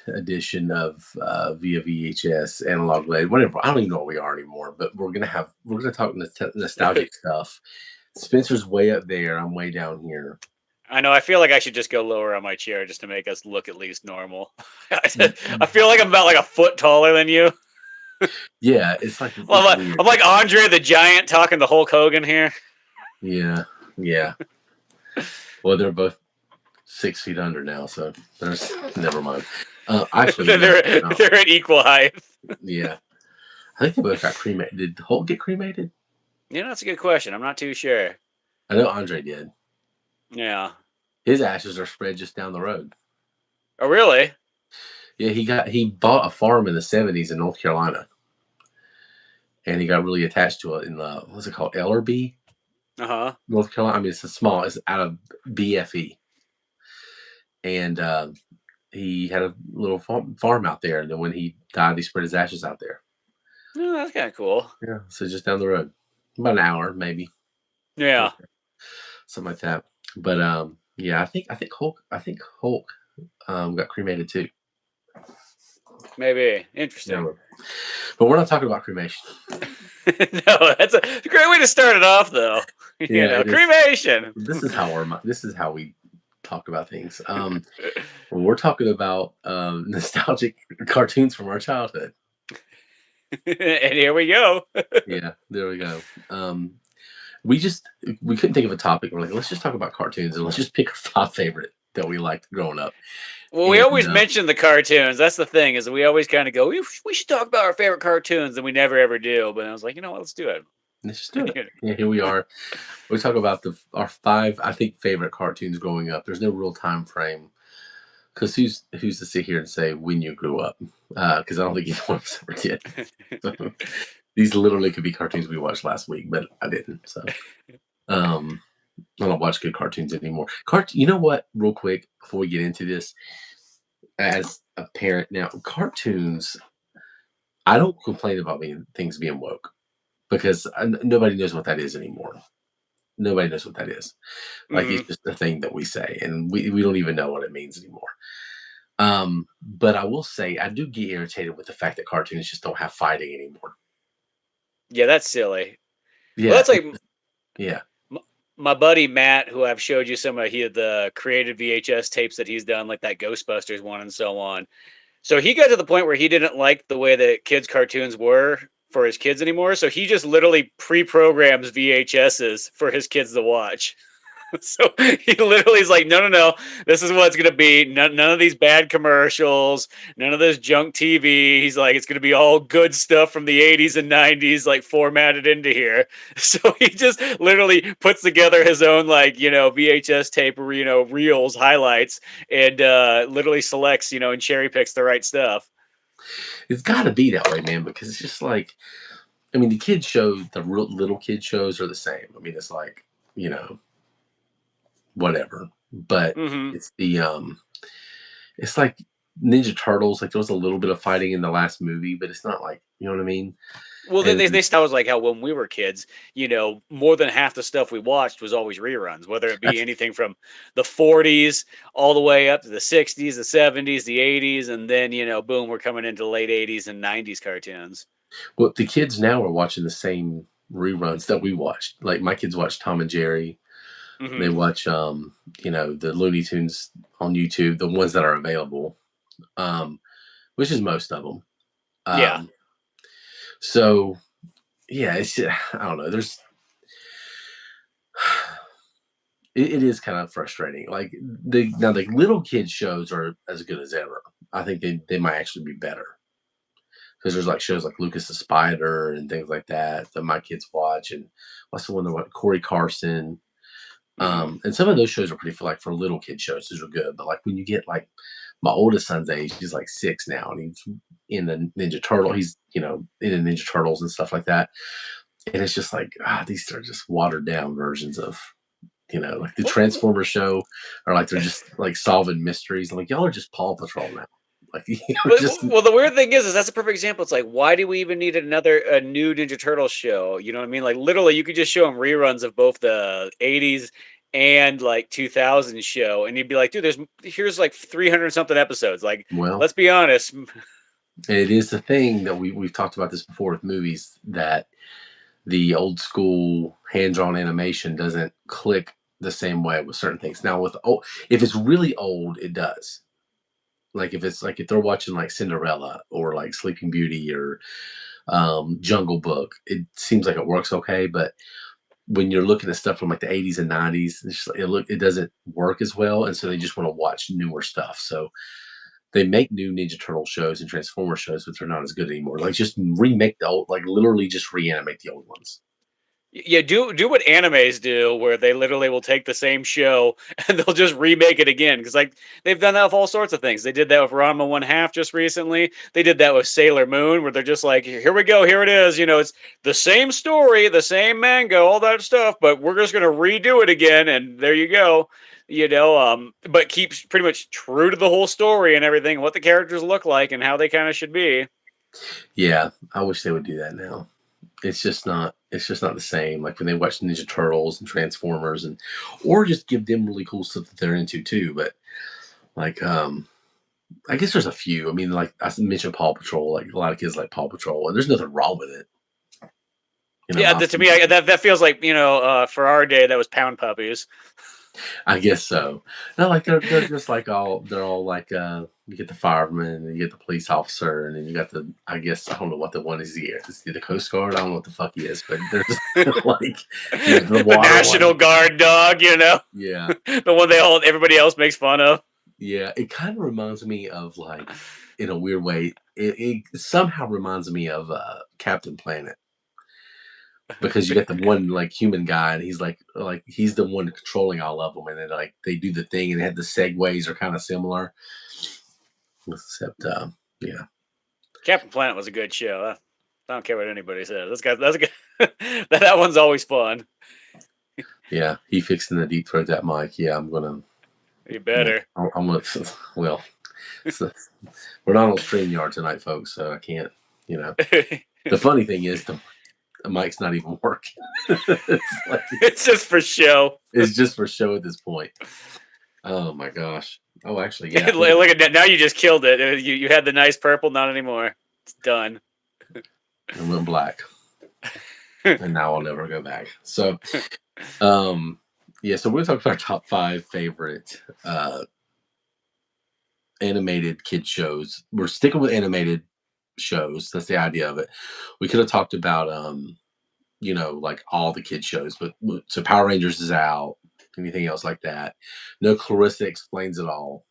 edition of via VHS, analog LED, whatever. I don't even know what we are anymore, but we're gonna talk nostalgic stuff. Spencer's way up there. I'm way down here. I know. I feel like I should just go lower on my chair just to make us look at least normal. I feel like I'm about like a foot taller than you. Yeah, it's Well, weird. I'm like Andre the Giant talking to Hulk Hogan here. Yeah, yeah. Well, they're both 6 feet under now, so there's never mind. Actually, no, they're at equal height. Yeah, I think they both got cremated. Did Hulk get cremated? That's a good question. I'm not too sure. I know Andre did. Yeah. His ashes are spread just down the road. Oh, really? Yeah, he bought a farm in the '70s in North Carolina, and he got really attached to it in what's it called, Ellerby, North Carolina. I mean, it's out of BFE, and he had a little farm out there. And then when he died, he spread his ashes out there. Oh, that's kind of cool. Yeah, so just down the road, about an hour maybe. Yeah, something like that. But yeah, I think Hulk got cremated too. Maybe. Interesting. Yeah, but we're not talking about cremation. No, that's a great way to start it off, though. Yeah, cremation. This is how we talk about things. We're talking about nostalgic cartoons from our childhood. And here we go. Yeah, there we go. We couldn't think of a topic. We're like, let's just talk about cartoons and let's just pick our 5 favorite that we liked growing up. Well, we always mention the cartoons. That's the thing, is we always kind of go, we should talk about our favorite cartoons, and we never ever do. But I was like, you know what, let's do it. Let's just do it. Yeah, here we are. We talk about our 5, I think, favorite cartoons growing up. There's no real time frame, because who's to sit here and say when you grew up? Because I don't think either one of us ever did. So, these literally could be cartoons we watched last week, but I didn't. So I don't watch good cartoons anymore. You know what? Real quick before we get into this, as a parent now, cartoons. I don't complain about things being woke, because nobody knows what that is anymore. Nobody knows what that is. Like, it's just a thing that we say, and we don't even know what it means anymore. But I will say, I do get irritated with the fact that cartoons just don't have fighting anymore. Yeah, that's silly. Yeah, well, that's like yeah. My buddy Matt, who I've showed you some of the created VHS tapes that he's done, like that Ghostbusters one and so on. So he got to the point where he didn't like the way that kids' cartoons were for his kids anymore. So he just literally pre-programs VHSs for his kids to watch. So he literally is like, no, this is what it's going to be. None of these bad commercials, none of this junk TV. He's like, it's going to be all good stuff from the 80s and 90s, like formatted into here. So he just literally puts together his own, like, VHS tape, reels, highlights, and literally selects, and cherry picks the right stuff. It's got to be that way, man, because it's just like, I mean, the kids show, the real little kid shows are the same. I mean, it's like, whatever, but it's it's like Ninja Turtles. Like, there was a little bit of fighting in the last movie, but it's not like, you know what I mean? Well, they was like how when we were kids, more than half the stuff we watched was always reruns, whether it be anything from the 40s all the way up to the 60s, the 70s, the 80s, and then, boom, we're coming into the late 80s and 90s cartoons. Well, the kids now are watching the same reruns that we watched. Like, my kids watch Tom and Jerry. They watch, the Looney Tunes on YouTube, the ones that are available, which is most of them. Yeah. So, yeah, it's just, I don't know. It is kind of frustrating. Like, the little kid shows are as good as ever. I think they might actually be better, because there's like shows like Lucas the Spider and things like that my kids watch. And what's the one that Corey Carson? And some of those shows are pretty for little kid shows. Those are good. But like, when you get like my oldest son's age, he's like 6 now, and he's in the Ninja Turtle. He's, in the Ninja Turtles and stuff like that. And it's just like, these are just watered down versions of, like the Transformers show, or like they're just like solving mysteries. I'm like, y'all are just Paw Patrol now. Like, well, the weird thing is that's a perfect example. It's like, why do we even need a new Ninja Turtle show? You know what I mean? Like, literally, you could just show them reruns of both the 80s and like 2000 show, and you'd be like, dude, here's like 300 something episodes. Like, Well, let's be honest. it is the thing that we've talked about this before with movies, that the old school hand drawn animation doesn't click the same way with certain things. Now, if it's really old, it does. Like if it's like if they're watching like Cinderella or like Sleeping Beauty or Jungle Book, it seems like it works okay. But when you're looking at stuff from like the 80s and 90s, it doesn't work as well, and so they just want to watch newer stuff. So they make new Ninja Turtle shows and Transformer shows, but they're not as good anymore. Like just remake the old, like literally just reanimate the old ones. Yeah, do what animes do, where they literally will take the same show and they'll just remake it again. Because like they've done that with all sorts of things. They did that with Ranma One Half just recently. They did that with Sailor Moon, where they're just like, here we go, here it is. It's the same story, the same manga, all that stuff, but we're just gonna redo it again, and there you go. But keeps pretty much true to the whole story and everything, what the characters look like and how they kind of should be. Yeah, I wish they would do that now. It's just not the same. Like when they watch Ninja Turtles and Transformers, or just give them really cool stuff that they're into too. But like I guess there's a few. I mean, like I mentioned Paw Patrol, like a lot of kids like Paw Patrol, and there's nothing wrong with it. Yeah, My to me, that feels like for our day, that was Pound Puppies. I guess so. No, like they're just like they're all like you get the fireman and you get the police officer and then you got the, I guess I don't know what the one is here. Is he the Coast Guard? I don't know what the fuck he is, but there's like the The water National one. Guard dog, Yeah. the one everybody else makes fun of. Yeah. It kind of reminds me of like, in a weird way, it somehow reminds me of Captain Planet. Because you got the one like human guy and he's like he's the one controlling all of them, and then like they do the thing and they have the segues are kind of similar. Except, yeah, Captain Planet was a good show. I don't care what anybody says. That's a good. that one's always fun. yeah, he fixing the deep throat that mic. Yeah, I'm gonna, You yeah, better. I'm gonna, well, so, we're not on StreamYard tonight, folks, so I can't, you know. The funny thing is, the mic's not even working. It's like, It's just for show. it's just for show at this point. Oh my gosh. Oh, actually, yeah, I think Look at that. Now you just killed it. You had the nice purple. Not anymore. It's done. it went black, and now I'll never go back. So, um, yeah, so we're gonna talk about our top 5 favorite animated kid shows. We're sticking with animated shows. That's the idea of it. We could have talked about like all the kid shows, but so Power Rangers is out. Anything else like that? No Clarissa Explains It All.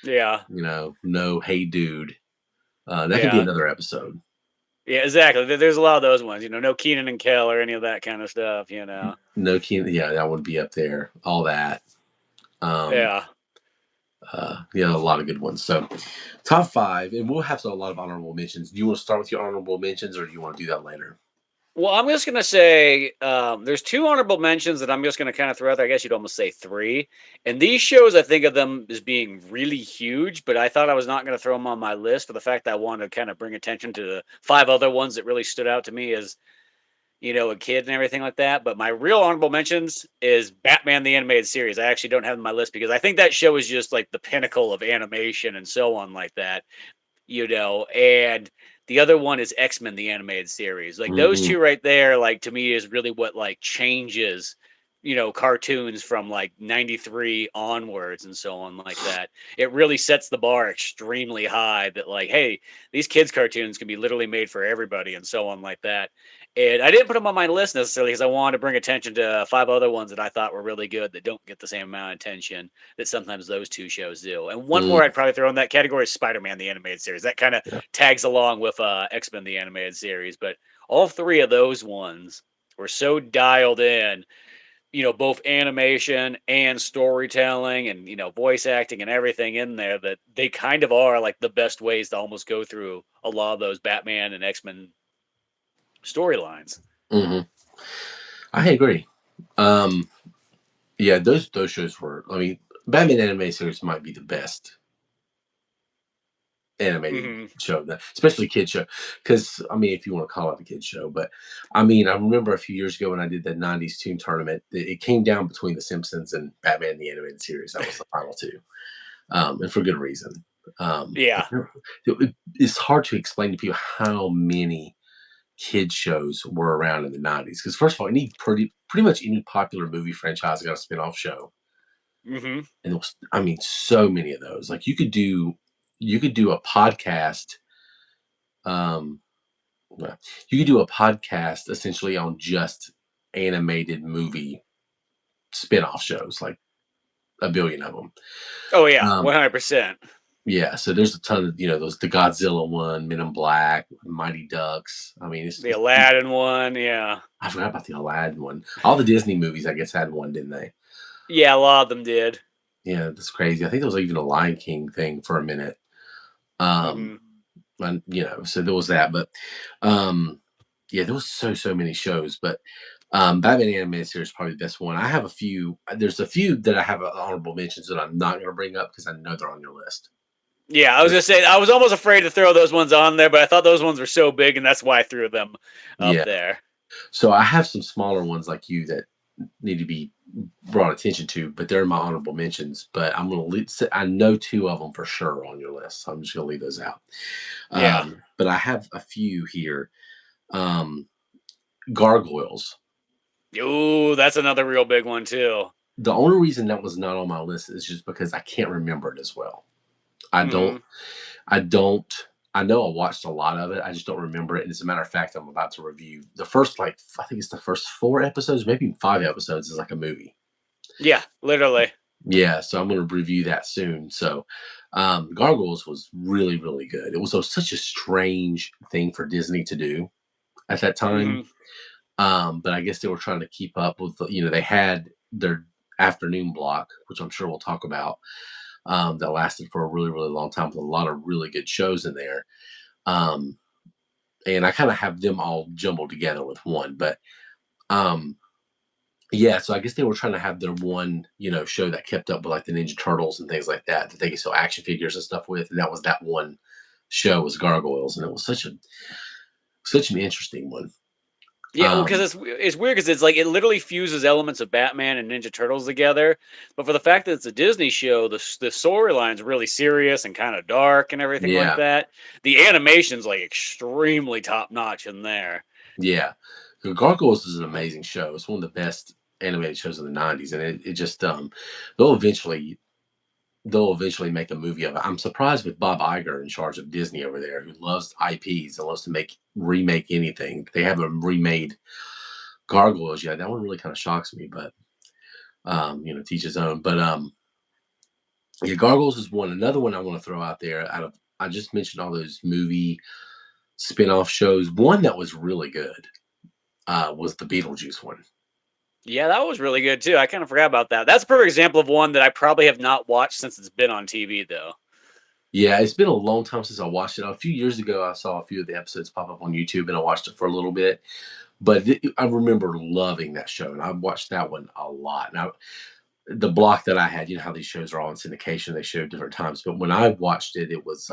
Yeah. No Hey Dude. That could be Yeah. another episode. Yeah. Exactly. There's a lot of those ones. No Keenan and Kel or any of that kind of stuff. No Key, yeah, that would be up there. All that. Um, Yeah. yeah, a lot of good ones. So, top 5, and we'll have a lot of honorable mentions. Do you want to start with your honorable mentions, or do you want to do that later? Well, I'm just gonna say there's 2 honorable mentions that I'm just gonna kind of throw out there. I guess you'd almost say 3. And these shows, I think of them as being really huge, but I thought I was not gonna throw them on my list for the fact that I wanted to kind of bring attention to the 5 other ones that really stood out to me as a kid and everything like that. But my real honorable mentions is Batman the Animated Series. I actually don't have it on my list because I think that show is just like the pinnacle of animation and so on like that. And the other one is X-Men the animated series. Like those Hmm. two right there, like to me is really what like changes, cartoons from like 93 onwards and so on like that. It really sets the bar extremely high that like, hey, these kids cartoons can be literally made for everybody and so on like that. And I didn't put them on my list necessarily because I wanted to bring attention to 5 other ones that I thought were really good that don't get the same amount of attention that sometimes those 2 shows do. And one Mm, more I'd probably throw in that category is Spider-Man the animated series. That kind of yeah. tags along with X-Men the animated series, but all 3 of those ones were so dialed in, both animation and storytelling and voice acting and everything in there that they kind of are like the best ways to almost go through a lot of those Batman and X-Men storylines. Hmm. I agree. Um, yeah, those shows were. I mean, Batman anime series might be the best animated Hmm. show, especially kid show. Because I mean, if you want to call it a kid show, but I mean, I remember a few years ago when I did the '90s Toon tournament, it came down between The Simpsons and Batman the Animated Series. That was the final two, and for good reason. But Yeah. it's hard to explain to people how many kid shows were around in the '90s. Because first of all, any pretty much any popular movie franchise got a spin-off show, Hmm. and there was, I mean, so many of those. Like you could do a podcast. Um, well, you could do a podcast essentially on just animated movie spin-off shows, like a billion of them. Oh yeah, Um, 100%. yeah, so there's a ton of those the Godzilla one, Men in Black, Mighty Ducks. I mean, The Aladdin one, yeah. I forgot about the Aladdin one. All the Disney movies, I guess, had one, didn't they? Yeah, a lot of them did. Yeah, that's crazy. I think there was even a Lion King thing for a minute. Um, Hmm. and so there was that, but um, yeah, there was so many shows, but Batman animated series is probably the best one. I have a few. There's a few that I have honorable mentions that I'm not going to bring up because I know they're on your list. Yeah, I was gonna There's, say I was almost afraid to throw those ones on there, but I thought those ones were so big, and that's why I threw them up yeah, there. so I have some smaller ones like you that need to be brought attention to, but they're my honorable mentions. But I'm going to leave. I know two of them for sure on your list, so I'm just going to leave those out. Yeah. But I have a few here. Um, Gargoyles. Ooh, that's another real big one too. The only reason that was not on my list is just because I can't remember it as well. I don't. Hmm. I don't. I know I watched a lot of it. I just don't remember it. And as a matter of fact, I'm about to review the first, like, I think it's the first 4 episodes, maybe 5 episodes is like a movie. Yeah, literally. Yeah, so I'm going to review that soon. So, Gargoyles was really, really good. It was such a strange thing for Disney to do at that time. Hmm. But I guess they were trying to keep up with, they had their afternoon block, which I'm sure we'll talk about, that lasted for a really, really long time with a lot of really good shows in there. Um, and I kind of have them all jumbled together with one. But um, yeah, so I guess they were trying to have their one, show that kept up with like the Ninja Turtles and things like that they could sell action figures and stuff with, and that was that one show was Gargoyles, and it was such an interesting one. Yeah, well, because Um, it's weird because it's like it literally fuses elements of Batman and Ninja Turtles together, but for the fact that it's a Disney show, the storyline's really serious and kind of dark and everything like yeah, that. The animation's like extremely top notch in there. yeah. Gargoyles is an amazing show. It's one of the best animated shows of the '90s, and it just they'll eventually they'll eventually make a movie of it. I'm surprised with Bob Iger in charge of Disney over there, who loves IPs and loves to remake anything. They haven't remade Gargoyles yet. That one really kind of shocks me, but teach his own. But yeah, Gargoyles is one. Another one I want to throw out there. Out of I just mentioned all those movie spin-off shows. One that was really good was the Beetlejuice one. Yeah, that was really good too. I kind of forgot about that. That's a perfect example of one that I probably have not watched since it's been on TV though. Yeah, it's been a long time since I watched it. A few years ago, I saw a few of the episodes pop up on YouTube, and I watched it for a little bit. But I remember loving that show, and I watched that one a lot. Now, the block that I had, how these shows are all in syndication, they show different times. But when I watched it, it was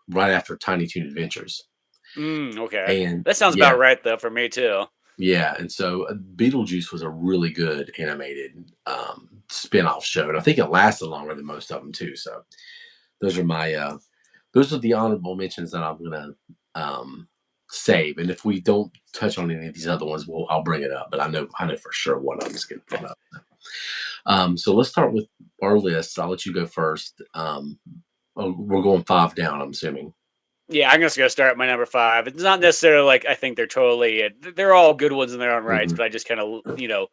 right after Tiny Toon Adventures, Okay. and That sounds yeah, about right though for me too. yeah, and so Beetlejuice was a really good animated spin-off show, and I think it lasted longer than most of them too. So those are my those are the honorable mentions that I'm gonna save. And if we don't touch on any of these other ones, I'll bring it up. But I know for sure one of them is getting brought up. So let's start with our list. I'll let you go first. We're going five down, I'm assuming. Yeah, I'm just gonna start at my number five. It's not necessarily like I think they're totally. They're all good ones in their own rights, Hmm. but I just kind of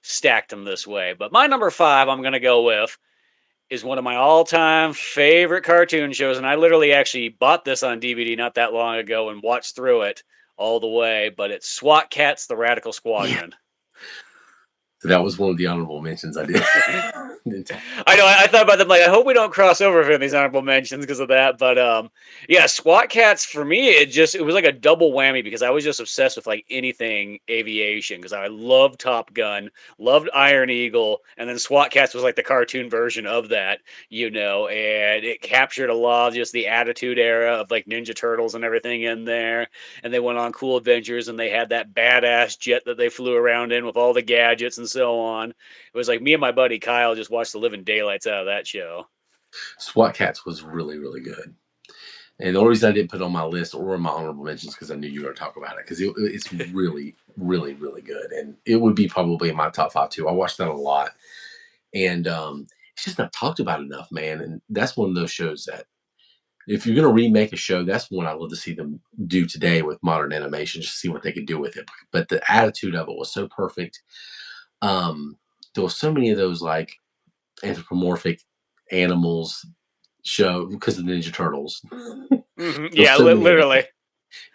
stacked them this way. But my number five, I'm gonna go with is one of my all-time favorite cartoon shows, and I literally actually bought this on DVD not that long ago and watched through it all the way. But it's SWAT Cats: The Radical Yeah, Squadron. That was one of the honorable mentions I did. Didn't talk. I know. I thought about them like I hope we don't cross over for these honorable mentions because of that. But yeah, SWAT Cats for me it was like a double whammy because I was just obsessed with like anything aviation because I loved Top Gun, loved Iron Eagle, and then SWAT Cats was like the cartoon version of that, and it captured a lot of just the Attitude Era of like Ninja Turtles and everything in there. And they went on cool adventures and they had that badass jet that they flew around in with all the gadgets and so on. It was like me and my buddy Kyle just watched the living daylights out of that show. SWAT Cats was really, really good. And the only reason I didn't put it on my list or my honorable mentions because I knew you were going to talk about it because it's really, really, really good. And it would be probably in my top 5 too. I watched that a lot. And it's just not talked about enough, man. And that's one of those shows that if you're going to remake a show, that's one I love to see them do today with modern animation, just see what they could do with it. But the attitude of it was so perfect. There was so many of those like anthropomorphic animals show because of the Ninja Turtles. Mm-hmm. There's Yeah, so many of literally. that.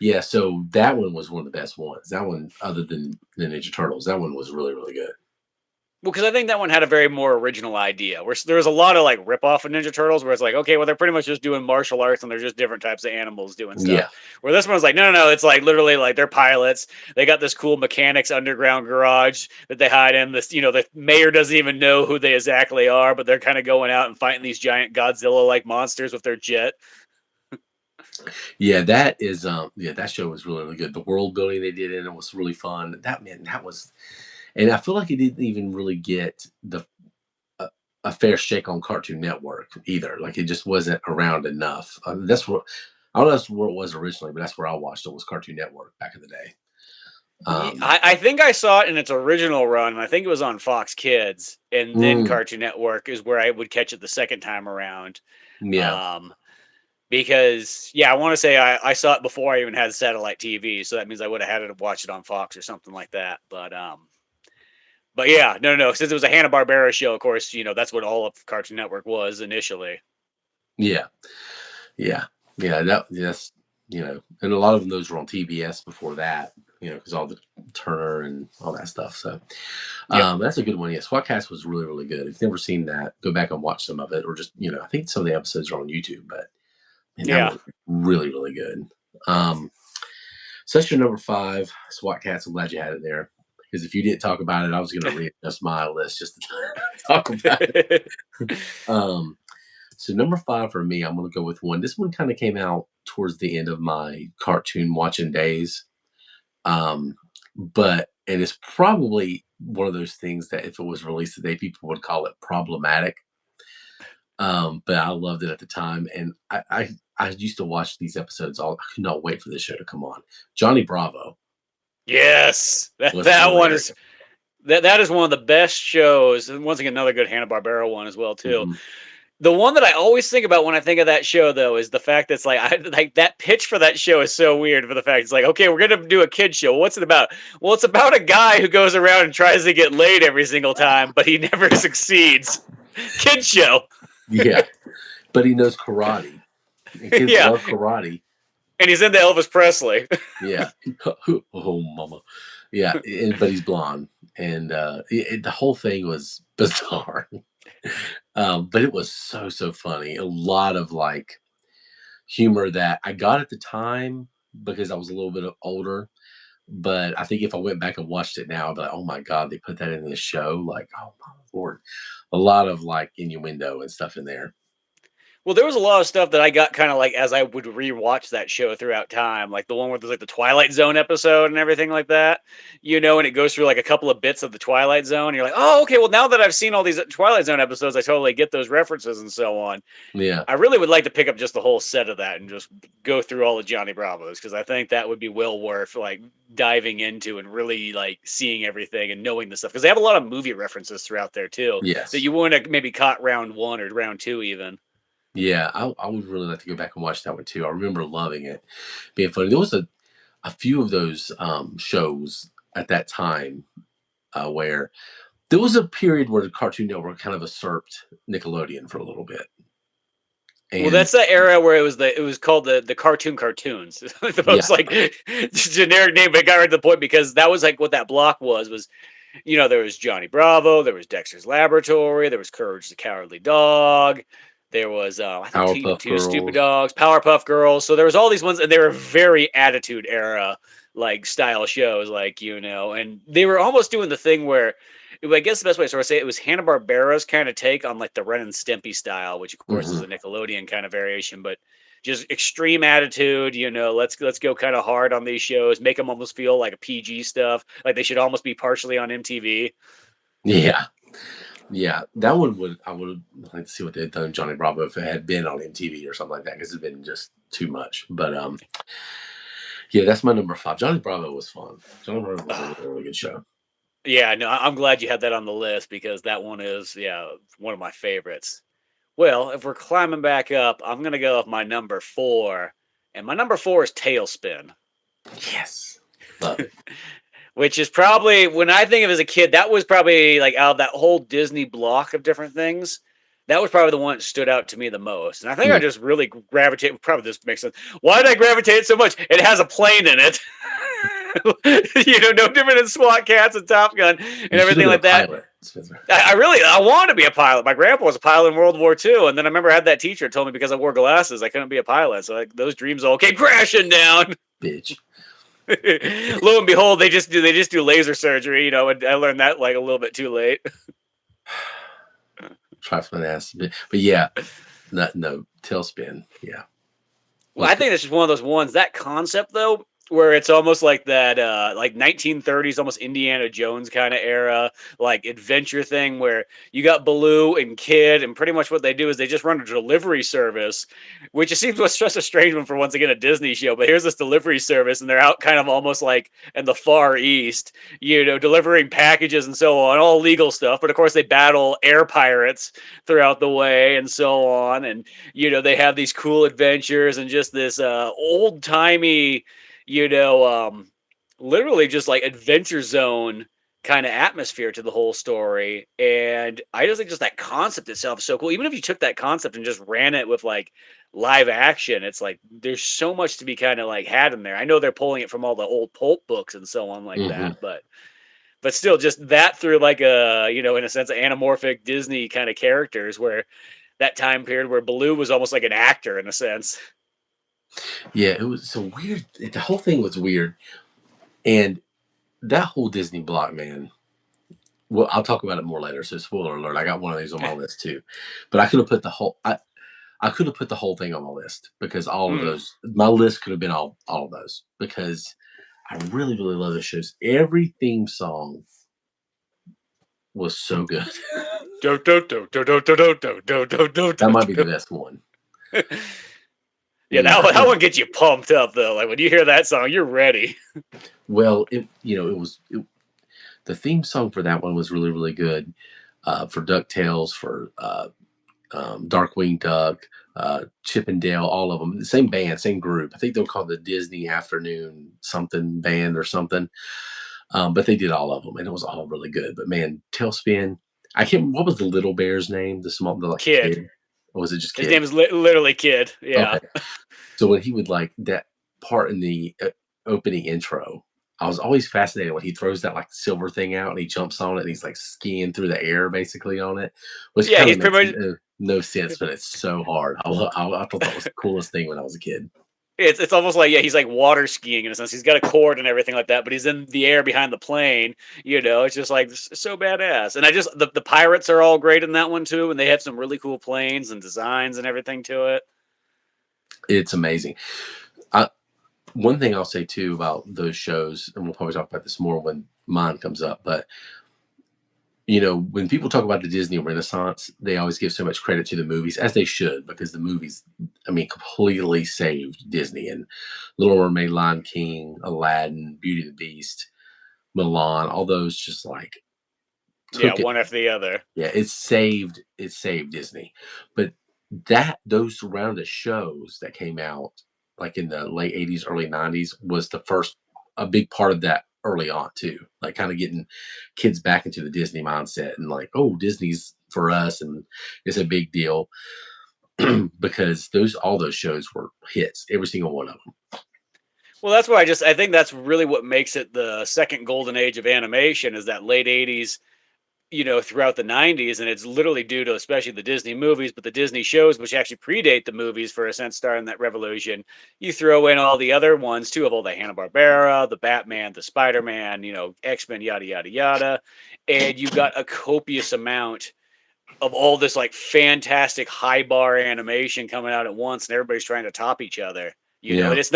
Yeah, so that one was one of the best ones. That one, other than the Ninja Turtles, that one was really, really good. Well, because I think that one had a very more original idea. Where there was a lot of like rip off of Ninja Turtles, where it's like, okay, well, they're pretty much just doing martial arts and they're just different types of animals doing stuff. Yeah, Where this one was like, no, no, no, it's like literally like they're pilots. They got this cool mechanics underground garage that they hide in. This, the mayor doesn't even know who they exactly are, but they're kind of going out and fighting these giant Godzilla like monsters with their jet. yeah, that is yeah, that show was really, really good. The world building they did in it was really fun. That was, and I feel like it didn't even really get a, a fair shake on Cartoon Network either. Like it just wasn't around enough. That's what I don't know if that's where it was originally, but that's where I watched it was Cartoon Network back in the day. Um, I think I saw it in its original run. I think it was on Fox Kids, and then mm, Cartoon Network is where I would catch it the second time around. yeah, Um, because yeah, I want to say I saw it before I even had satellite TV, so that means I would have had to watch it on Fox or something like that. But yeah, no, no, no. Since it was a Hanna Barbera show, of course, that's what all of Cartoon Network was initially. yeah, yeah, yeah. That's and a lot of those were on TBS before that. Because all the Turner and all that stuff. So Yep. that's a good one. Yeah, SWAT Cast was really, really good. If you've never seen that, go back and watch some of it, or just I think some of the episodes are on YouTube. But man, that Yeah. was really, really good. So that's your number 5, SWAT Cats. I'm glad you had it there because if you didn't talk about it, I was going to readjust my list just to talk about it. Um, so number 5 for me, I'm going to go with one. This one kind of came out towards the end of my cartoon watching days. And it's probably one of those things that if it was released today, people would call it problematic. But I loved it at the time, and I used to watch these episodes all. I could not wait for this show to come on. Johnny Bravo Yes, that was that one hilarious. is that is one of the best shows, and once again another good Hanna Barbera one as well too. Mhm. The one that I always think about when I think of that show, though, is the fact that it's like like that pitch for that show is so weird. For the fact it's like, okay, we're gonna do a kid show. What's it about? Well, it's about a guy who goes around and tries to get laid every single time, but he never succeeds. Kid show. Yeah, but he knows karate, and kids Yeah, love karate. and he's into Elvis Presley. Yeah. Oh, mama. Yeah, but he's blonde, and the whole thing was bizarre. But it was so, so funny. A lot of like humor that I got at the time because I was a little bit older. But I think if I went back and watched it now, I'd be like, oh my God, they put that in this show. Like, oh my Lord. A lot of like innuendo and stuff in there. Well, there was a lot of stuff that I got kind of like as I would rewatch that show throughout time, like the one where there's like the Twilight Zone episode and everything like that, and it goes through like a couple of bits of the Twilight Zone. And you're like, oh, okay, well, now that I've seen all these Twilight Zone episodes, I totally get those references and so on. Yeah. I really would like to pick up just the whole set of that and just go through all the Johnny Bravos because I think that would be well worth like diving into and really like seeing everything and knowing the stuff because they have a lot of movie references throughout there too that Yes. you wouldn't have maybe caught round one or round two even. Yeah. I would really like to go back and watch that one too. I remember loving it being funny. There was a few of those shows at that time where there was a period where the Cartoon Network kind of usurped Nickelodeon for a little bit. Well, And that's the era where it was called the cartoons. The yeah, most like generic name, but it got right to the point because that was like what that block was There was Johnny Bravo, there was Dexter's Laboratory, there was Courage the Cowardly Dog, there was I think Powerpuff Two Stupid Girls. Dogs, Powerpuff Girls. So there was all these ones, and they were very Attitude Era like style shows, and they were almost doing the thing where. I guess the best way to sort of say it was Hanna Barbera's kind of take on like the Ren and Stimpy style, which of course is Hmm. a Nickelodeon kind of variation, but just extreme attitude. Let's go kind of hard on these shows, make them almost feel like a PG stuff, like they should almost be partially on MTV. Yeah, yeah. That one would I would like to see what they'd done Johnny Bravo if it had been on MTV or something like that because it's been just too much. But yeah, that's my number five. Johnny Bravo was fun. Johnny Bravo was a really, really good show. Yeah, no, I'm glad you had that on the list because that one is, yeah, one of my favorites. Well, if we're climbing back up, I'm gonna go with my number four, and my number four is Tailspin. Yes, love it. Which is probably when I think of as a kid, that was probably like out of that whole Disney block of different things. That was probably the one that stood out to me the most. And I think I Mm. just really gravitate. Probably this makes sense. Why did I gravitate so much? It has a plane in it. No different than SWAT Cats and Top Gun and You should have everything been a like that. pilot, Spencer. I wanted to be a pilot. My grandpa was a pilot in World War II, and then I remember I had that teacher told me because I wore glasses I couldn't be a pilot. So like those dreams all came crashing down. Bitch. Lo and behold, they just do laser surgery, and I learned that like a little bit too late. Trifling ass. But yeah, no, tailspin. Yeah, Well, was I good. think it's just one of those ones. That concept though, where it's almost like that, like 1930s, almost Indiana Jones kind of era, like adventure thing, where you got Baloo and Kid, and pretty much what they do is they just run a delivery service, which it seems was just a strange one for once again a Disney show. But here's this delivery service, and they're out kind of almost like in the Far East, delivering packages and so on, all legal stuff. But of course, they battle air pirates throughout the way and so on, and they have these cool adventures and just this old timey, you know, um, literally just like adventure zone kind of atmosphere to the whole story. And I just think just that concept itself is so cool. Even if you took that concept and just ran it with like live action, it's like there's so much to be kind of like had in there. I know they're pulling it from all the old pulp books and so on like Hmm. that, but still just that through like a in a sense anamorphic Disney kind of characters where that time period where Baloo was almost like an actor in a sense. Yeah, it was so weird. The whole thing was weird, and that whole Disney block, man. Well, I'll talk about it more later. So, spoiler alert: I got one of these on my list too, but I could have put the whole. I could have put the whole thing on my list because all of Mm. those. My list could have been all of those because I really really love those shows. Every theme song was so good. Do, do, do, do, do, do, do, do, do, do, do, That do, might be the do. best one. Yeah, Mm, that one gets you pumped up though. Like when you hear that song, you're ready. well, the theme song for that one was really really good. For Ducktales, for Darkwing Duck, Chip and Dale, all of them, the same band, same group. I think they're called the Disney Afternoon something band or something. But they did all of them, and it was all really good. But man, Tailspin. I can't. What was the little bear's name? Like a Kid. kid, or was it just His Kid? name is literally Kid. Yeah. Okay. So when he would like that part in the opening intro, I was always fascinated when he throws that like silver thing out and he jumps on it and he's like skiing through the air basically on it, which Yeah, kind he's of makes pretty much no sense, but it's so hard. I thought that was the coolest thing when I was a kid. it's almost like yeah, he's like water skiing in a sense. He's got a cord and everything like that, but he's in the air behind the plane. It's just like so badass. And I just the pirates are all great in that one too, and they have some really cool planes and designs and everything to it. It's amazing. I, one thing I'll say too about those shows, and we'll probably talk about this more when mine comes up, but when people talk about the Disney Renaissance, they always give so much credit to the movies, as they should, because the movies, I mean, completely saved Disney. And Little Mermaid, Lion King, Aladdin, Beauty and the Beast, Milan, all those just like Yeah, took it. one after the other. Yeah, it saved Disney. But those round of shows that came out like in the late 80s, early 90s was the first a big part of that early on too. Like kind of getting kids back into the Disney mindset and like, oh, Disney's for us and it's a big deal because those all those shows were hits, every single one of them. Well, that's why I think that's really what makes it the second golden age of animation is that late '80s, throughout the '90s, and it's literally due to especially the Disney movies, but the Disney shows, which actually predate the movies for a sense, starting that revolution. You throw in all the other ones too, of all the Hanna Barbera, the Batman, the Spider Man, X Men, yada yada yada, and you've got a copious amount of all this like fantastic high bar animation coming out at once, and everybody's trying to top each other. Yeah, And it's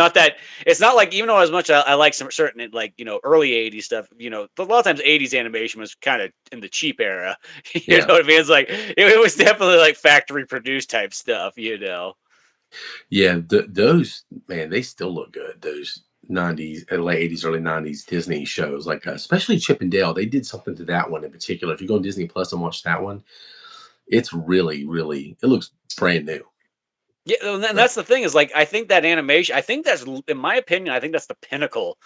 not like even though as much I like some certain like early '80s stuff, a lot of times '80s animation was kind of in the cheap era. You know yeah, what I mean? It's like it was definitely like factory produced type stuff. yeah. Those man, they still look good. Those '90s, late '80s, early '90s Disney shows, like especially Chip and Dale. They did something to that one in particular. If you go on Disney Plus and watch that one, it's really, really. It looks brand new. Yeah, and then But that's the thing is like I think that animation. I think that's in my opinion. I think that's the pinnacle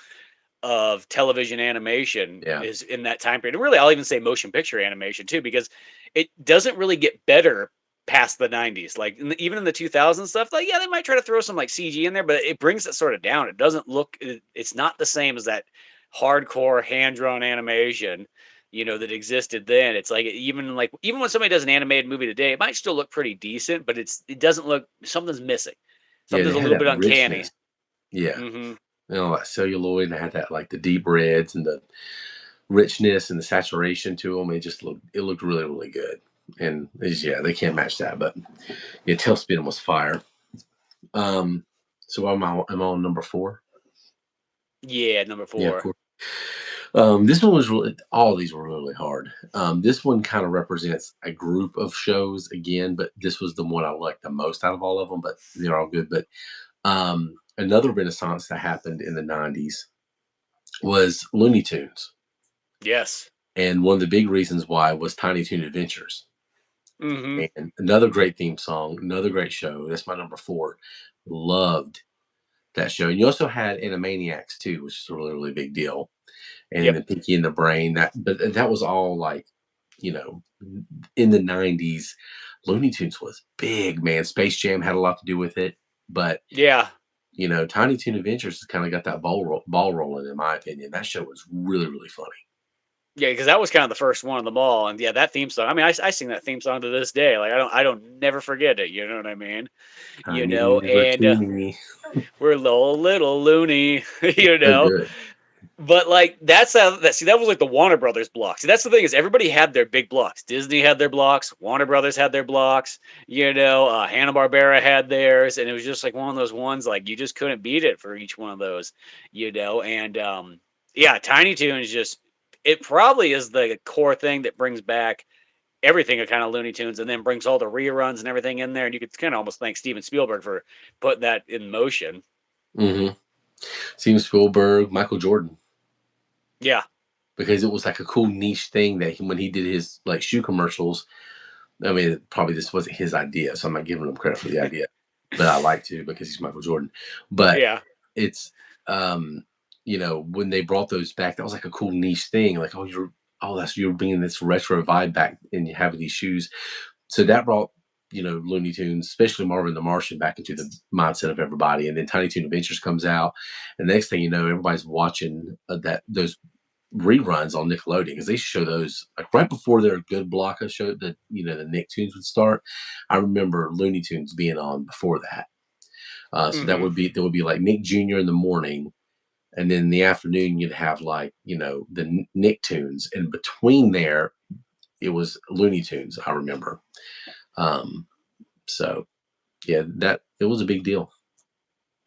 of television animation yeah, is in that time period. And really, I'll even say motion picture animation too, because it doesn't really get better past the '90s. Like even in the 2000s stuff, like yeah, they might try to throw some like CG in there, but it brings it sort of down. It doesn't look. It's not the same as that hardcore hand drawn animation. That existed then. It's like even when somebody does an animated movie today, it might still look pretty decent, but it doesn't look something's missing. yeah. They Something's a had little that bit uncanny. richness. Yeah, Hmm. that celluloid, and they had that like the deep reds and the richness and the saturation to them. It looked really, really good. And yeah, they can't match that. But yeah, Tailspin was fire. Um, so am I on number four? Yeah, number Yeah, four. four. This one was really. All these were really hard. This one kind of represents a group of shows again, but this was the one I liked the most out of all of them. But they're all good. But another renaissance that happened in the '90s was Looney Tunes, Yes. and one of the big reasons why was Tiny Toon Adventures. Mhm. And another great theme song, another great show. That's my number four. Loved that show. And you also had Animaniacs too, which is a really, really big deal. And Yep. then Pinky and the Brain. But that was all like, you know, in the '90s. Looney Tunes was big, man. Space Jam had a lot to do with it. But Yeah. Tiny Toon Adventures has kind of got that ball rolling, in my opinion. That show was really, really funny. Yeah, because that was kind of the first one of them all, and yeah, that theme song. I mean, I sing that theme song to this day. Like I don't never forget it. You know what I mean? Tiny River And Toony. we're little loony. So good. But like that's how that see that was like the Warner Brothers block. See, that's the thing is everybody had their big blocks. Disney had their blocks. Warner Brothers had their blocks. Hanna Barbera had theirs, and it was just like one of those ones like you just couldn't beat it for each one of those. And yeah, Tiny Toons just it probably is the core thing that brings back everything of kind of Looney Tunes, and then brings all the reruns and everything in there. And you could kind of almost thank Steven Spielberg for putting that in motion. Hmm. Steven Spielberg, Michael Jordan, Yeah, because it was like a cool niche thing that when he did his like shoe commercials. I mean, probably this wasn't his idea, so I'm not giving him credit for the idea, but I like to because he's Michael Jordan. But yeah. it's, when they brought those back, that was like a cool niche thing. Like, you're bringing this retro vibe back, and you have these shoes. So that brought Looney Tunes, especially Marvin the Martian, back into the mindset of everybody. And then Tiny Toon Adventures comes out, and the next thing you know, everybody's watching that those reruns on Nickelodeon because they show those like right before their good block of show that the Nicktoons would start. I remember Looney Tunes being on before that. So that Hmm. would be there would be like Nick Jr. in the morning, and then in the afternoon you'd have like the Nicktoons, and between there it was Looney Tunes. I remember. Um, so yeah, that it was a big deal.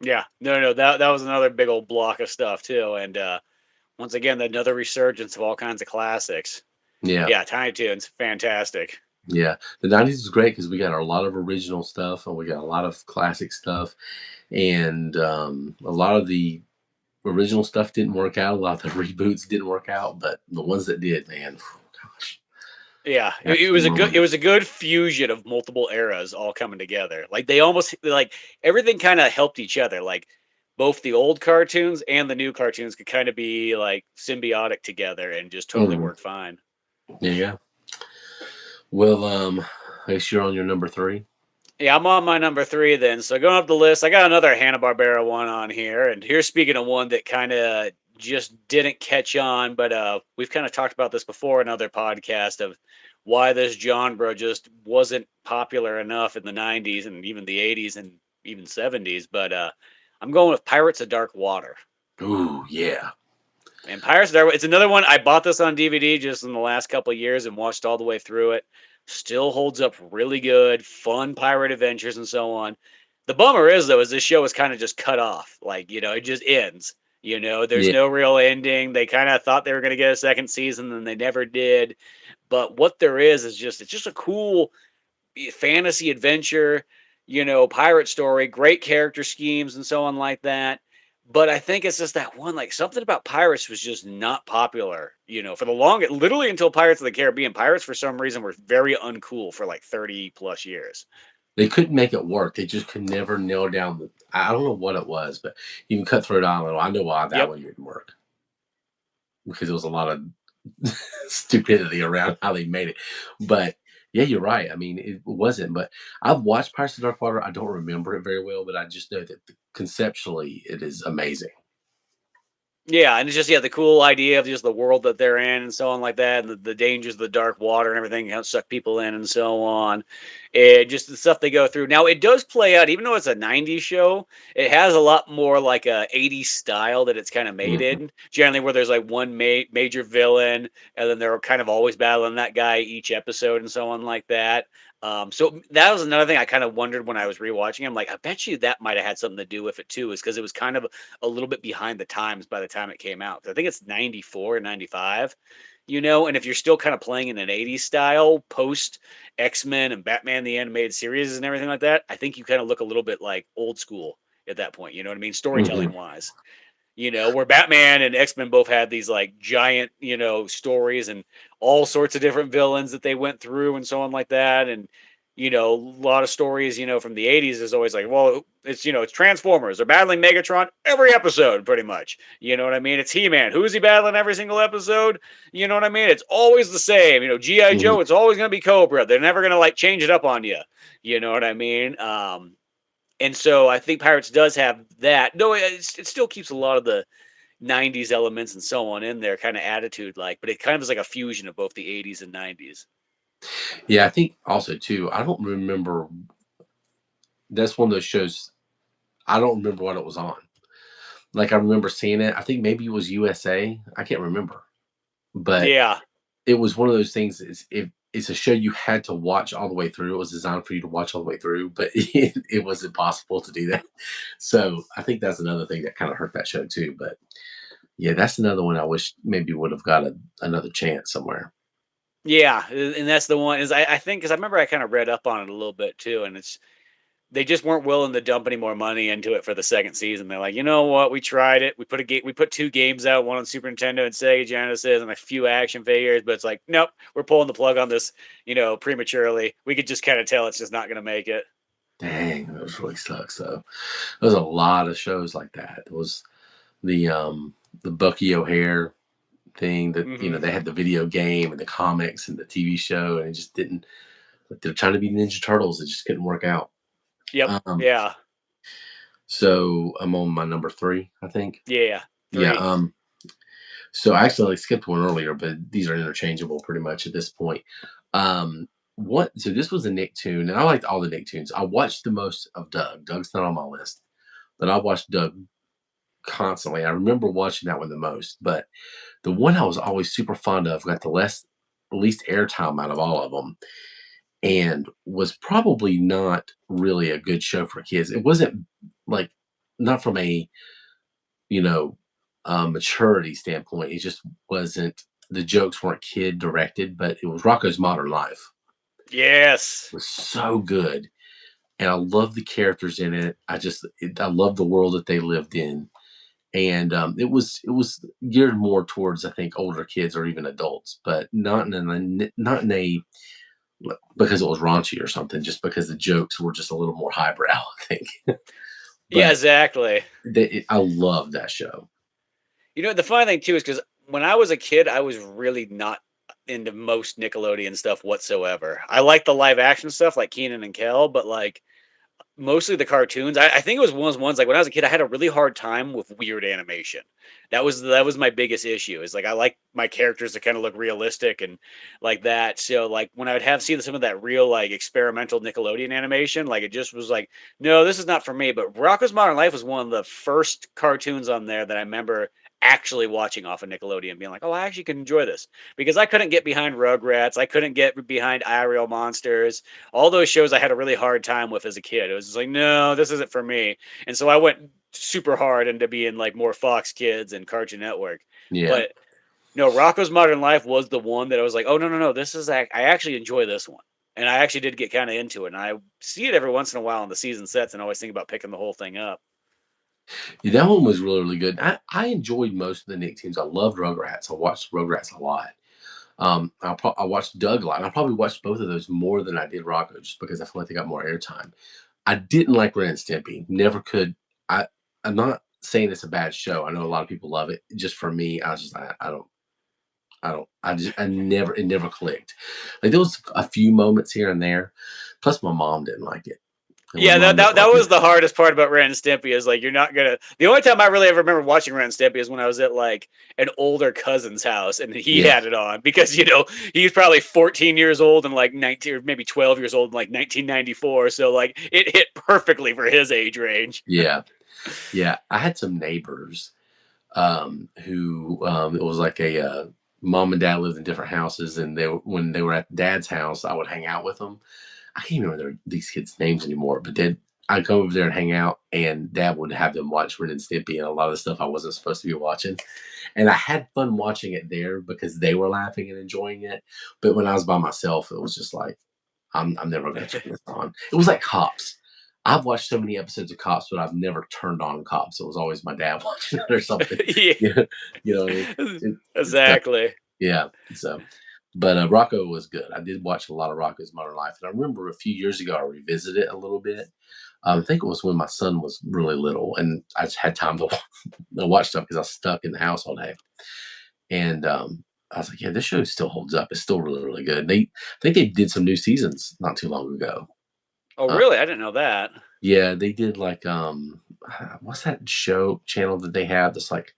Yeah, no, that was another big old block of stuff too, and once again, another resurgence of all kinds of classics. Yeah. Yeah, Tiny Toons, fantastic. Yeah, the '90s was great because we got a lot of original stuff and we got a lot of classic stuff, and a lot of the original stuff didn't work out. A lot of the reboots didn't work out, but the ones that did, man, gosh, Yeah, it was absolutely a good ruined it it. was a good fusion of multiple eras all coming together. Like they almost like everything kind of helped each other. Like both the old cartoons and the new cartoons could kind of be like symbiotic together and just totally Mhm. work fine. Yeah, yeah. Well, I guess you're on your number three. Yeah, I'm on my number 3 then. So going up the list, I got another Hanna-Barbera one on here. And here's speaking of one that kind of just didn't catch on, but we've kind of talked about this before in other podcasts of why this genre just wasn't popular enough in the 90s and even the 80s and even 70s. But I'm going with Pirates of Dark Water. Ooh, yeah. And Pirates of Dark, it's another one. I bought this on DVD just in the last couple of years and watched all the way through it. Still holds up really good, fun pirate adventures and so on. The bummer is though, is this show is kind of just cut off. Like, it just ends. There's Yeah. no real ending. They kind of thought they were going to get a second season and they never did. But what there is just it's just a cool fantasy adventure, pirate story, great character schemes and so on like that. But I think it's just that one, like something about pirates was just not popular, for the longest, literally until Pirates of the Caribbean. Pirates for some reason were very uncool for like 30 plus years. They couldn't make it work. They just could never nail down the. I don't know what it was, but even Cutthroat Island, I know why that Yep. one didn't work because there was a lot of stupidity around how they made it. But yeah, you're right. I mean, it wasn't. But I've watched Pirates of Dark Water. I don't remember it very well, but I just know that conceptually it is amazing. Yeah, and it's just the cool idea of just the world that they're in and so on like that, and the dangers of the dark water and everything, how it suck people in and so on. And just the stuff they go through. Now it does play out, even though it's a '90s show, it has a lot more like a '80s style that it's kind of made Mhm. in. Generally, where there's like one major villain, and then they're kind of always battling that guy each episode and so on like that. So that was another thing I kind of wondered when I was rewatching. I'm like, I bet you that might have had something to do with it too, is because it was kind of a little bit behind the times by the time it came out. I think it's 94 or 95, and if you're still kind of playing in an 80s style post X-Men and Batman the animated series and everything like that, I think you kind of look a little bit like old school at that point, you know what I mean? Mhm. Storytelling wise. Where Batman and X-Men both had these like giant, stories and all sorts of different villains that they went through and so on like that. And, a lot of stories, from the 80s is always like, well, it's Transformers. They're battling Megatron every episode, pretty much. You know what I mean? It's He-Man. Who's he battling every single episode? You know what I mean? It's always the same. G.I. Mhm. Joe, it's always going to be Cobra. They're never going to like change it up on you. You know what I mean? And so I think Pirates does have that. No, it still keeps a lot of the '90s elements and so on in there, kind of attitude like, but it kind of is like a fusion of both the '80s and '90s. Yeah, I think also too. I don't remember. That's one of those shows. I don't remember what it was on. Like I remember seeing it. I think maybe it was USA. I can't remember, but Yeah. it was one of those things. It's a show you had to watch all the way through. It was designed for you to watch all the way through, but it was impossible to do that. So I think that's another thing that kind of hurt that show too. But yeah, that's another one I wish maybe would have got another chance somewhere. Yeah, and that's the one is I think because I remember I kind of read up on it a little bit too, and it's they just weren't willing to dump any more money into it for the second season. They're like, you know what, we tried it. We put two games out, one on Super Nintendo and Sega Genesis, and a few action figures. But it's like, nope, we're pulling the plug on this, prematurely. We could just kind of tell it's just not going to make it. Dang, those really sucks though. There's a lot of shows like that. There was the Bucky O'Hare thing that Hmm. they had the video game and the comics and the TV show, and it just didn't. Like they're trying to be Ninja Turtles, it just couldn't work out. Yep. Um, Yeah. so I'm on my number three, I think. Yeah. Yeah. Three. So I actually skipped one earlier, but these are interchangeable pretty much at this point. What? So this was a Nicktoon, and I liked all the Nicktoons. I watched the most of Doug. Doug's not on my list, but I watched Doug constantly. I remember watching that one the most, but the one I was always super fond of got the least airtime out of all of them, and was probably not really a good show for kids. It wasn't like not from a you know maturity standpoint. It just wasn't. The jokes weren't kid directed, but it was Rocco's Modern Life. Yes. It was so good, and I love the characters in it. I love the world that they lived in, and it was geared more towards I think older kids or even adults, but not in a because it was raunchy or something, just because the jokes were just a little more highbrow, I think. Yeah, But exactly. I love that show. The funny thing too is because when I was a kid, I was really not into most Nickelodeon stuff whatsoever. I like the live action stuff like Keenan and Kel, but like mostly the cartoons. I think it was one of those ones like when I was a kid, I had a really hard time with weird animation. That was my biggest issue. Is like I like my characters to kind of look realistic and like that. So like when I would have seen some of that real like experimental Nickelodeon animation, like it just was like, no, this is not for me. But Rocko's Modern Life was one of the first cartoons on there that I remember actually watching off of Nickelodeon, being like, oh, I actually can enjoy this because I couldn't get behind Rugrats, I couldn't get behind Aerial Monsters, all those shows I had a really hard time with as a kid. It was just like, no, this isn't for me. And so I went super hard into being like more Fox Kids and Cartoon Network. Yeah. But no, Rocko's Modern Life was the one that I was like, oh no, no, no, this is I actually enjoy this one. And I actually did get kind of into it. And I see it every once in a while on the season sets and always think about picking the whole thing up. Yeah, that one was really, really good. I enjoyed most of the Nicktoons. I loved Rugrats. I watched Rugrats a lot. I watched Doug a lot. And I probably watched both of those more than I did Rocco, just because I feel like they got more airtime. I didn't like Ren and Stimpy. Never could. I I'm not saying it's a bad show. I know a lot of people love it. Just for me, I was just I don't. I don't. I just. I never. It never clicked. Like there was a few moments here and there. Plus, my mom didn't like it, and my Yeah, mom doesn't that like was it. the hardest part about Ren and Stimpy is like you're not gonna. The only time I really ever remember watching Ren and Stimpy is when I was at like an older cousin's house and he Yeah. had it on because he was probably 14 years old and like 19 or maybe 12 years old in like 1994. So like it hit perfectly for his age range. Yeah. Yeah. I had some neighbors who it was like a mom and dad lived in different houses, and when they were at dad's house, I would hang out with them. I can't remember these kids' names anymore, but then I'd go over there and hang out, and dad would have them watch Ren and Stimpy and a lot of the stuff I wasn't supposed to be watching. And I had fun watching it there because they were laughing and enjoying it. But when I was by myself, it was just like, I'm never going to turn this on. It was like Cops. I've watched so many episodes of Cops, but I've never turned on Cops. It was always my dad watching it or something. Yeah, You know, you know what I mean? It's that, exactly. yeah. So, but Rocco was good. I did watch a lot of Rocco's Modern Life, and I remember a few years ago I revisited it a little bit. I think it was when my son was really little, and I just had time to watch stuff because I was stuck in the house all day. And I was like, yeah, this show still holds up. It's still really, really good. I think they did some new seasons not too long ago. Oh, Uh, really? I didn't know that. yeah, they did like what's that show channel that they have that's like,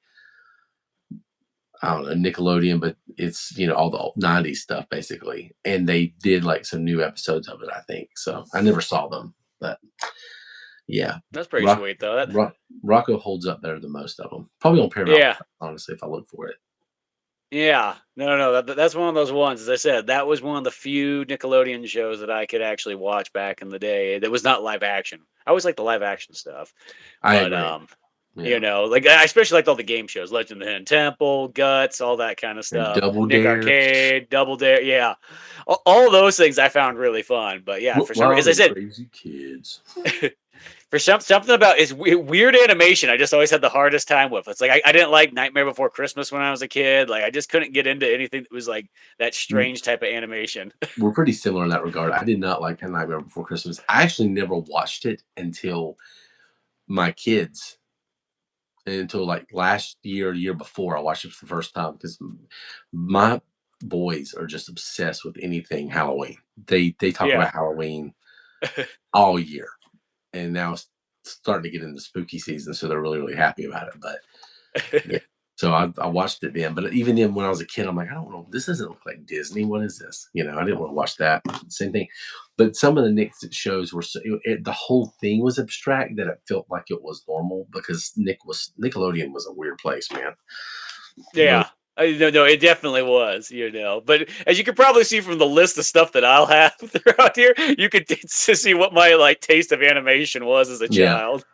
I don't know, Nickelodeon, but it's all the old 90s stuff basically. And they did like some new episodes of it, I think. So I never saw them, but yeah, That's pretty Rock, sweet though. Rock Rocco holds up better than most of them. Probably on Paramount, Yeah. honestly, if I look for it. Yeah, no, no, that's one of those ones. As I said, that was one of the few Nickelodeon shows that I could actually watch back in the day. That was not live action. I always liked the live action stuff, I but agree. Yeah. like I especially liked all the game shows, Legend of the Hidden Temple, Guts, all that kind of And stuff. Double Nick Dare. Arcade, Double Dare, yeah, all those things I found really fun. But yeah, for some, Wild as I and said, crazy kids. for something about is weird animation, I just always had the hardest time with. It's like I didn't like Nightmare Before Christmas when I was a kid. Like I just couldn't get into anything that was like that Mm, strange type of animation. we're pretty similar in that regard. I did not like A Nightmare Before Christmas. I actually never watched it until my kids, until like last year or year before I watched it for the first time, because my boys are just obsessed with anything Halloween. They talk Yeah. about Halloween all year, and now it's starting to get into spooky season, so they're really, really happy about it. But yeah. So I watched it then, but even then, when I was a kid, I'm like, I don't know, this doesn't look like Disney. What is this? I didn't want to watch that. Same thing. But some of the Nick shows were the whole thing was abstract that it felt like it was normal, because Nickelodeon was a weird place, man. Really. Yeah. No, no, it definitely was. But as you can probably see from the list of stuff that I'll have throughout here, you could see what my like taste of animation was as a Yeah, child.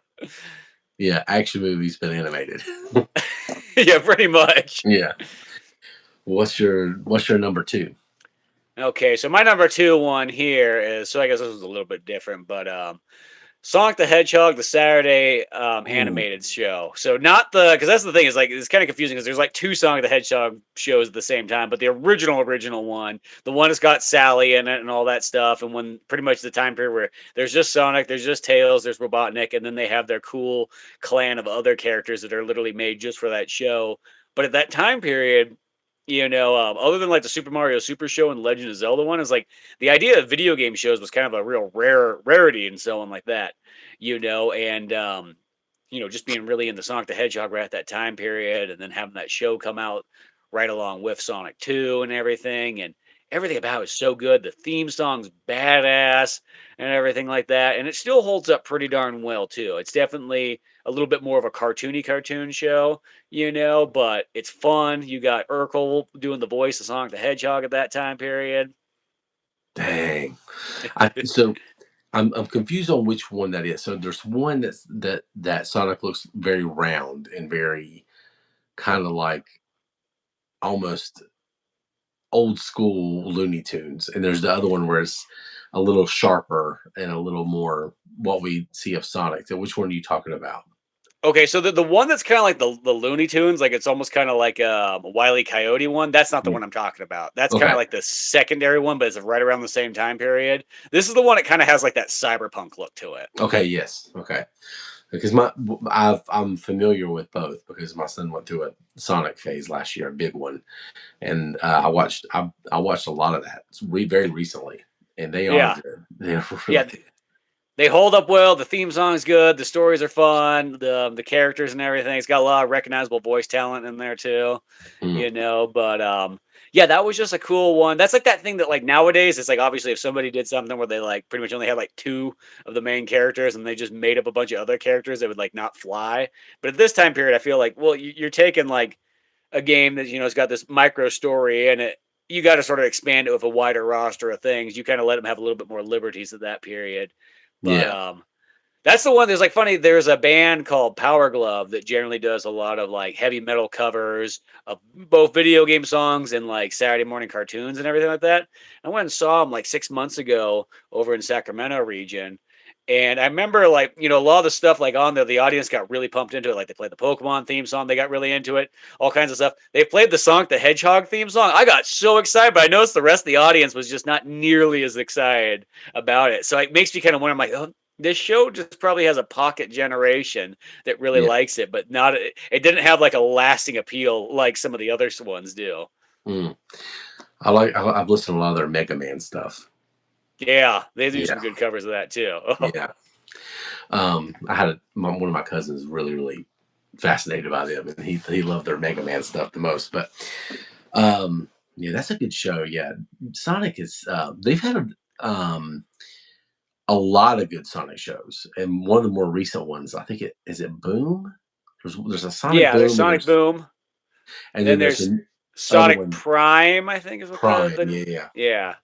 yeah. Action movies been animated. Yeah, pretty much. Yeah. What's your number two? Okay, so my number two one here is so I guess this is a little bit different, but Sonic the Hedgehog, the Saturday Ooh, animated show. So not the because that's the thing is like it's kind of confusing because there's like two Sonic the Hedgehog shows at the same time, but the original one, the one that's got Sally in it and all that stuff, and when pretty much the time period where there's just Sonic, there's just Tails, there's Robotnik, and then they have their cool clan of other characters that are literally made just for that show. But at that time period, Other than like the Super Mario Super Show and Legend of Zelda one, is like the idea of video game shows was kind of a real rarity and so on like that, and just being really into Sonic the Hedgehog right at that time period, and then having that show come out right along with Sonic 2 and everything about it is so good. The theme song's badass and everything like that, and it still holds up pretty darn well too. It's definitely a little bit more of a cartoony cartoon show, but it's fun. You got Urkel doing the voice of Sonic the Hedgehog at that time period. Dang. So I'm confused on which one that is. So there's one that Sonic looks very round and very kind of like almost old school Looney Tunes, and there's the other one where it's a little sharper and a little more what we see of Sonic. So which one are you talking about? Okay, so the one that's kind of like the Looney Tunes, like it's almost kind of like a Wile E. Coyote one. That's not the Yeah. one I'm talking about. That's kind of Okay. like the secondary one, but it's right around the same time period. This is the one that kind of has like that cyberpunk look to it. Okay. Yes. Okay. Because I'm familiar with both because my son went through a Sonic phase last year, a big one, and I watched a lot of that very recently, and they are Yeah, good. They're yeah, really good. they hold up well. The theme song's good. The stories are fun. The characters and everything. It's got a lot of recognizable voice talent in there too. Mm, But yeah, that was just a cool one. That's like that thing that like nowadays it's like obviously if somebody did something where they like pretty much only had like two of the main characters and they just made up a bunch of other characters, it would like not fly. But at this time period, I feel like well, you're taking like a game that it's got this micro story and it. You got to sort of expand it with a wider roster of things. You kind of let them have a little bit more liberties at that period. But yeah. that's the one. There's like funny. There's a band called Power Glove that generally does a lot of like heavy metal covers of both video game songs and like Saturday morning cartoons and everything like that. I went and saw them like 6 months ago over in Sacramento region. And I remember like, a lot of the stuff like on there, the audience got really pumped into it. Like they played the Pokemon theme song, they got really into it, all kinds of stuff. They played the Sonic the Hedgehog theme song. I got so excited, but I noticed the rest of the audience was just not nearly as excited about it. So it makes me kind of wonder, I'm like, oh, this show just probably has a pocket generation that really Yeah. likes it, but not it didn't have like a lasting appeal like some of the other ones do. Mm. I've listened to a lot of their Mega Man stuff. Yeah, they do some Yeah. good covers of that too. Yeah. I had one of my cousins really fascinated by them, and he loved their Mega Man stuff the most. But yeah, that's a good show. Yeah, Sonic is. They've had a lot of good Sonic shows, and one of the more recent ones, I think it is it Boom. There's a Sonic Yeah, there's Boom, Sonic Boom, and then then there's there's an other Sonic one, Prime, I think is what Prime. the Yeah, yeah. yeah.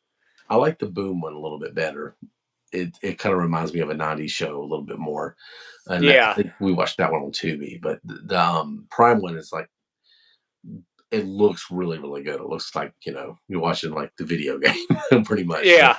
I like the Boom one a little bit better. It kind of reminds me of a '90s show a little bit more, and I Yeah. think we watched that one on Tubi. But the Prime one is like it looks really good. It looks like you're watching like the video game pretty much. But Yeah. it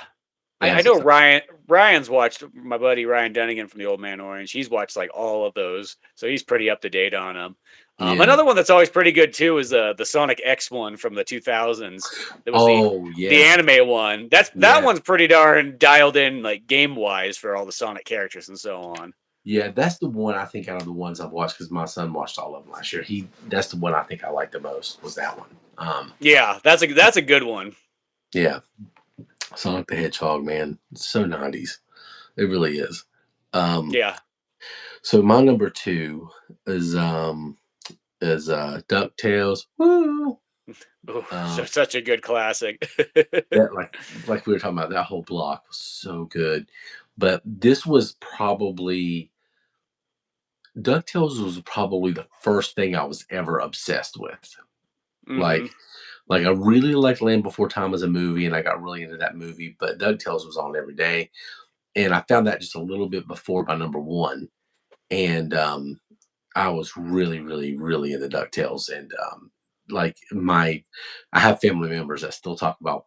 I has know its Ryan's watched my buddy Ryan Dunnigan from the Old Man Orange. He's watched like all of those, so he's pretty up to date on them. yeah. Another one that's always pretty good too is the Sonic X one from the 2000s. That was Oh the yes, anime one. That yeah, one's pretty darn dialed in like game wise for all the Sonic characters and so on. yeah. That's the one I think out of the ones I've watched because my son watched all of them last year. That's the one I think I liked the most was that one. Yeah, that's a good one. Yeah, Sonic the Hedgehog, man, it's so '90s. It really is. Um, Yeah. so my number two is DuckTales. Woo! Ooh, Um, such a good classic. that like we were talking about, that whole block was so good. But this was probably DuckTales was probably the first thing I was ever obsessed with. hmm Like like I really liked Land Before Time as a movie, and I got really into that movie. But DuckTales was on every day, and I found that just a little bit before my number one, and I was really into DuckTales, and like I have family members that still talk about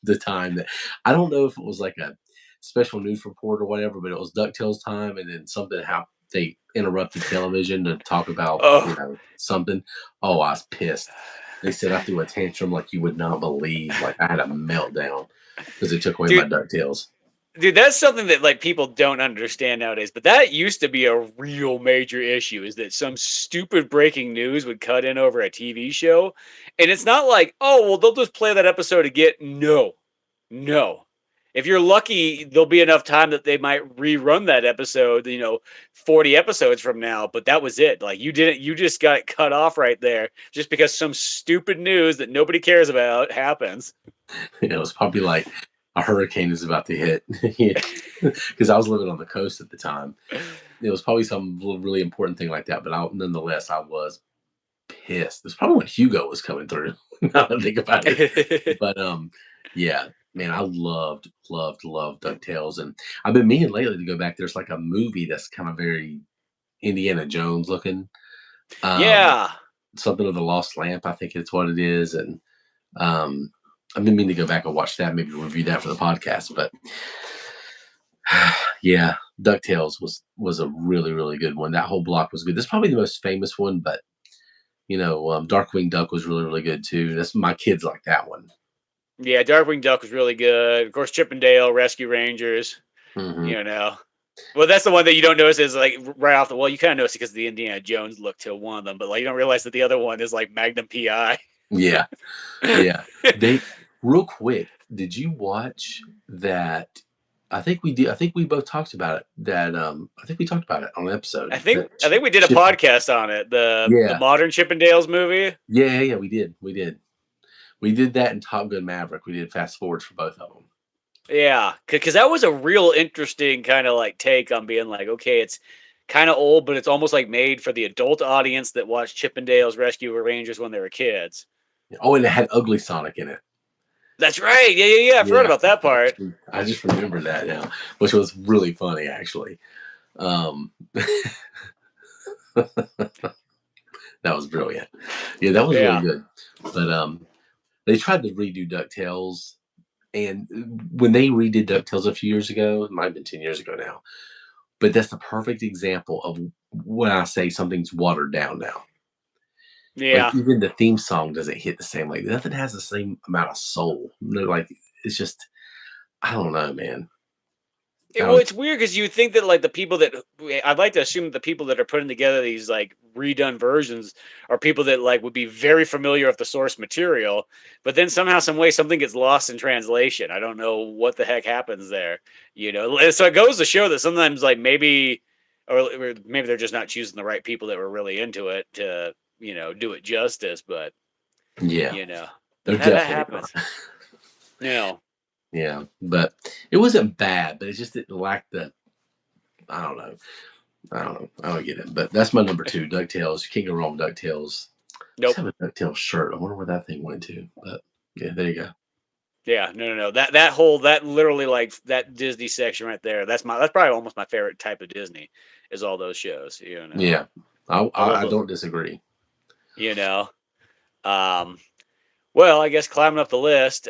the time that I don't know if it was like a special news report or whatever, but it was DuckTales time, and then something how they interrupted television to talk about Oh, something. Oh, I was pissed. They said I threw a tantrum like you would not believe. Like I had a meltdown because they took away my dude, DuckTales. Dude, that's something that like people don't understand nowadays. But that used to be a real major issue. Is that some stupid breaking news would cut in over a TV show, and it's not like, oh well, they'll just play that episode again. No, no. If you're lucky, there'll be enough time that they might rerun that episode, 40 episodes from now, but that was it. Like you just got it cut off right there just because some stupid news that nobody cares about happens. It was probably like a hurricane is about to hit. Because I was living on the coast at the time. It was probably some really important thing like that. But nonetheless, I was pissed. It's probably when Hugo was coming through. Now that I think about it. But yeah, man, I loved DuckTales, and I've been meaning lately to go back. There's like a movie that's kind of very Indiana Jones looking. Um, Yeah. Something of the Lost Lamp, I think it's what it is, and um, I've been meaning to go back and watch that, maybe review that for the podcast. But yeah, DuckTales was a really good one. That whole block was good. That's probably the most famous one, but Darkwing Duck was really good too. That's my kids like that one. Yeah, Darkwing Duck was really good. Of course, Chippendale, Rescue Rangers, Hmm. you know. Well, that's the one that you don't notice is like right off the well, you kind of notice it because of the Indiana Jones look to one of them, but like you don't realize that the other one is like Magnum PI. Yeah, yeah. They real quick. Did you watch that? I think we did. I think we both talked about it. That I think we talked about it on an I episode. think That I think we did a chip. podcast on it. The Yeah, modern Chippendales movie. yeah. We did that in Top Gun Maverick. We did fast forwards for both of them. Yeah, because that was a real interesting kind of like take on being like, okay, it's kind of old, but it's almost like made for the adult audience that watched Chippendales Rescue Rangers when they were kids. Oh, and it had Ugly Sonic in it. That's right. Yeah. I forgot Yeah, about that part. I just remember that now, which was really funny actually. Um, that was brilliant. Yeah, that was really Yeah. good. But they tried to redo DuckTales, and when they redid DuckTales a few years ago, it might have been 10 years ago now. But that's the perfect example of when I say something's watered down now. Like Yeah. even the theme song doesn't hit the same. Like nothing has the same amount of soul. Like it's just I don't know, man. I Well, don't. it's weird because you think that like the people that I'd like to assume that the people that are putting together these like redone versions are people that like would be very familiar with the source material, but then somehow, some way, something gets lost in translation. I don't know what the heck happens there, So it goes to show that sometimes like maybe, or maybe they're just not choosing the right people that were really into it to do it justice. But Yeah, you know they're that definitely not. happens. You know. Yeah, but it wasn't bad. But it just didn't lack the. I don't know. I don't get it. But that's my number two. DuckTales. You can't go wrong with DuckTales. I just Nope. have a DuckTales shirt. I wonder where that thing went to. But yeah, there you go. Yeah, no. That literally like that Disney section right there. That's probably almost my favorite type of Disney is all those shows. Yeah, All of I the don't disagree. you know. Um, well, I guess climbing up the list.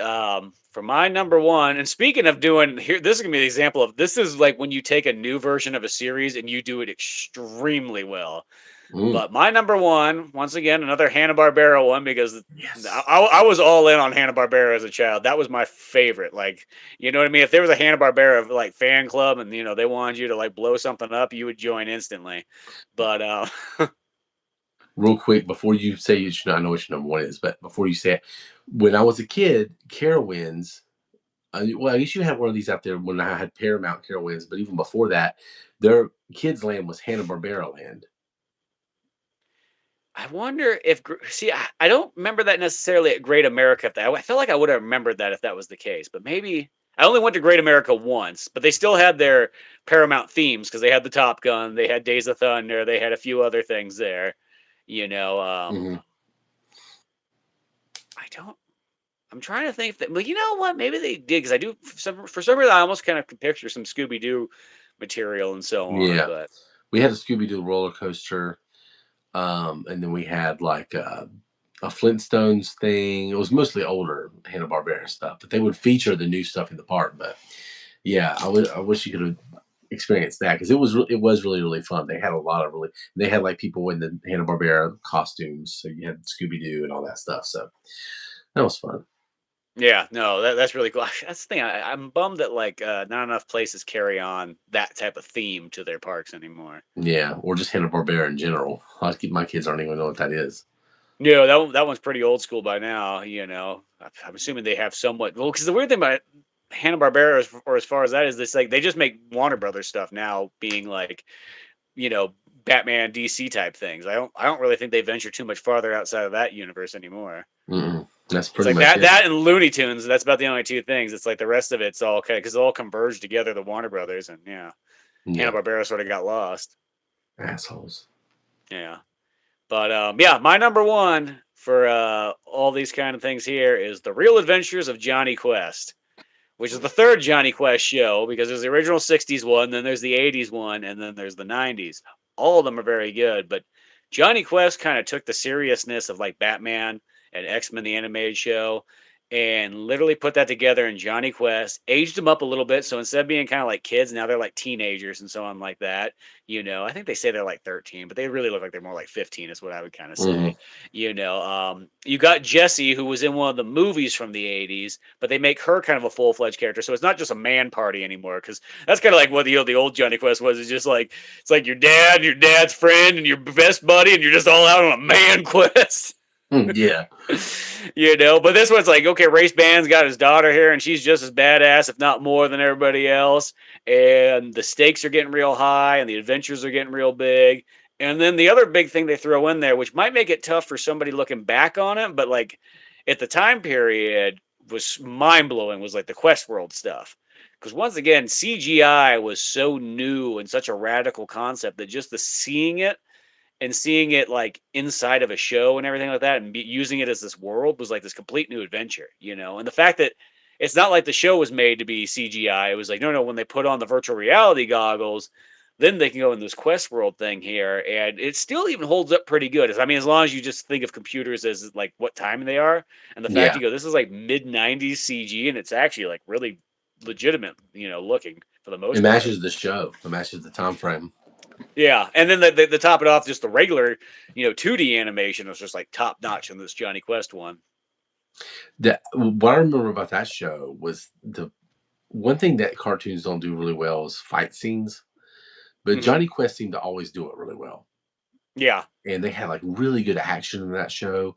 For my number one, and speaking of doing here, this is gonna be an example of this is like when you take a new version of a series and you do it extremely well. Mm, But my number one, once again, another Hanna Barbera one because yes. I was all in on Hanna Barbera as a child. That was my favorite. Like, you know what I mean? If there was a Hanna Barbera like fan club and they wanted you to like blow something up, you would join instantly. But Real quick before you say I know what your number one is, but before you say it, when I was a kid, Carowinds. Well, I guess you had one of these out there when I had Paramount Carowinds, but even before that, their kids' land was Hanna Barbera land. I wonder if see, I don't remember that necessarily at Great America. If that I feel like I would have remembered that if that was the case, but maybe I only went to Great America once. But they still had their Paramount themes because they had the Top Gun, they had Days of Thunder, they had a few other things there. You know, Hmm. I don't. I'm trying to think if that. Well, you know what? Maybe they did because I do for some reason I almost kind of can picture some Scooby Doo material and so on. Yeah, But we had a Scooby Doo roller coaster. And then we had like a Flintstones thing. It was mostly older Hanna Barbera stuff, but they would feature the new stuff in the park. But yeah, I wish you could have experienced that because it was really fun. They had a lot of they had like people in the Hanna Barbera costumes, so you had Scooby Doo and all that stuff. So that was fun. Yeah, no, that's really cool. That's the thing. I'm bummed that like not enough places carry on that type of theme to their parks anymore. Yeah, or just Hanna-Barbera in general. My kids aren't even gonna know what that is. No, that one's pretty old school by now. I'm assuming they have somewhat well because the weird thing about Hanna Barbera, or as far as that is, this like they just make Warner Brothers stuff now, being like you know Batman, DC type things. I don't really think they venture too much farther outside of that universe anymore. Mm-mm. That's It's pretty like much that it. that and Looney Tunes. That's about the only two things. It's like the rest of it's all okay because it all converged together. The Warner Brothers and yeah, Hanna Yeah, Barbera sort of got lost. assholes. Yeah. But yeah, my number one for all these kind of things here is The Real Adventures of Johnny Quest, which is the third Johnny Quest show because there's the original 60s one, then there's the 80s one, and then there's the 90s. All of them are very good, but Johnny Quest kind of took the seriousness of like Batman and X-Men the animated show and literally put that together in Johnny Quest, aged them up a little bit. So instead of being kind of like kids, now they're like teenagers and so on like that. I think they say they're like 13, but they really look like they're more like 15 is what I would kind of say. Hmm. You got Jessie, who was in one of the movies from the 80s, but they make her kind of a full-fledged character. So it's not just a man party anymore, because that's kind of like what the old Johnny Quest was. It's just like it's like your dad's friend, and your best buddy, and you're just all out on a man quest. Yeah, But this one's like, okay, Race Band's got his daughter here, and she's just as badass, if not more, than everybody else. And the stakes are getting real high, and the adventures are getting real big. And then the other big thing they throw in there, which might make it tough for somebody looking back on it, but like at the time period was mind blowing, was like the Quest World stuff. Because once again, CGI was so new and such a radical concept that just the seeing it and seeing it like inside of a show and everything like that and using it as this world was like this complete new adventure. And the fact that it's not like the show was made to be CGI. It was like, no, when they put on the virtual reality goggles, then they can go in this Quest World thing here. And it still even holds up pretty good. I mean, as long as you just think of computers as like what time they are. And the fact yeah. you go, this is like mid 90s CG and it's actually like really legitimate, looking for the It most part. matches the show. It matches the time frame. Yeah, and then the top it off, just the regular, 2D animation was just like top notch in this Johnny Quest one. What I remember about that show was the one thing that cartoons don't do really well is fight scenes, but Hmm. Johnny Quest seemed to always do it really well. Yeah, And they had like really good action in that show.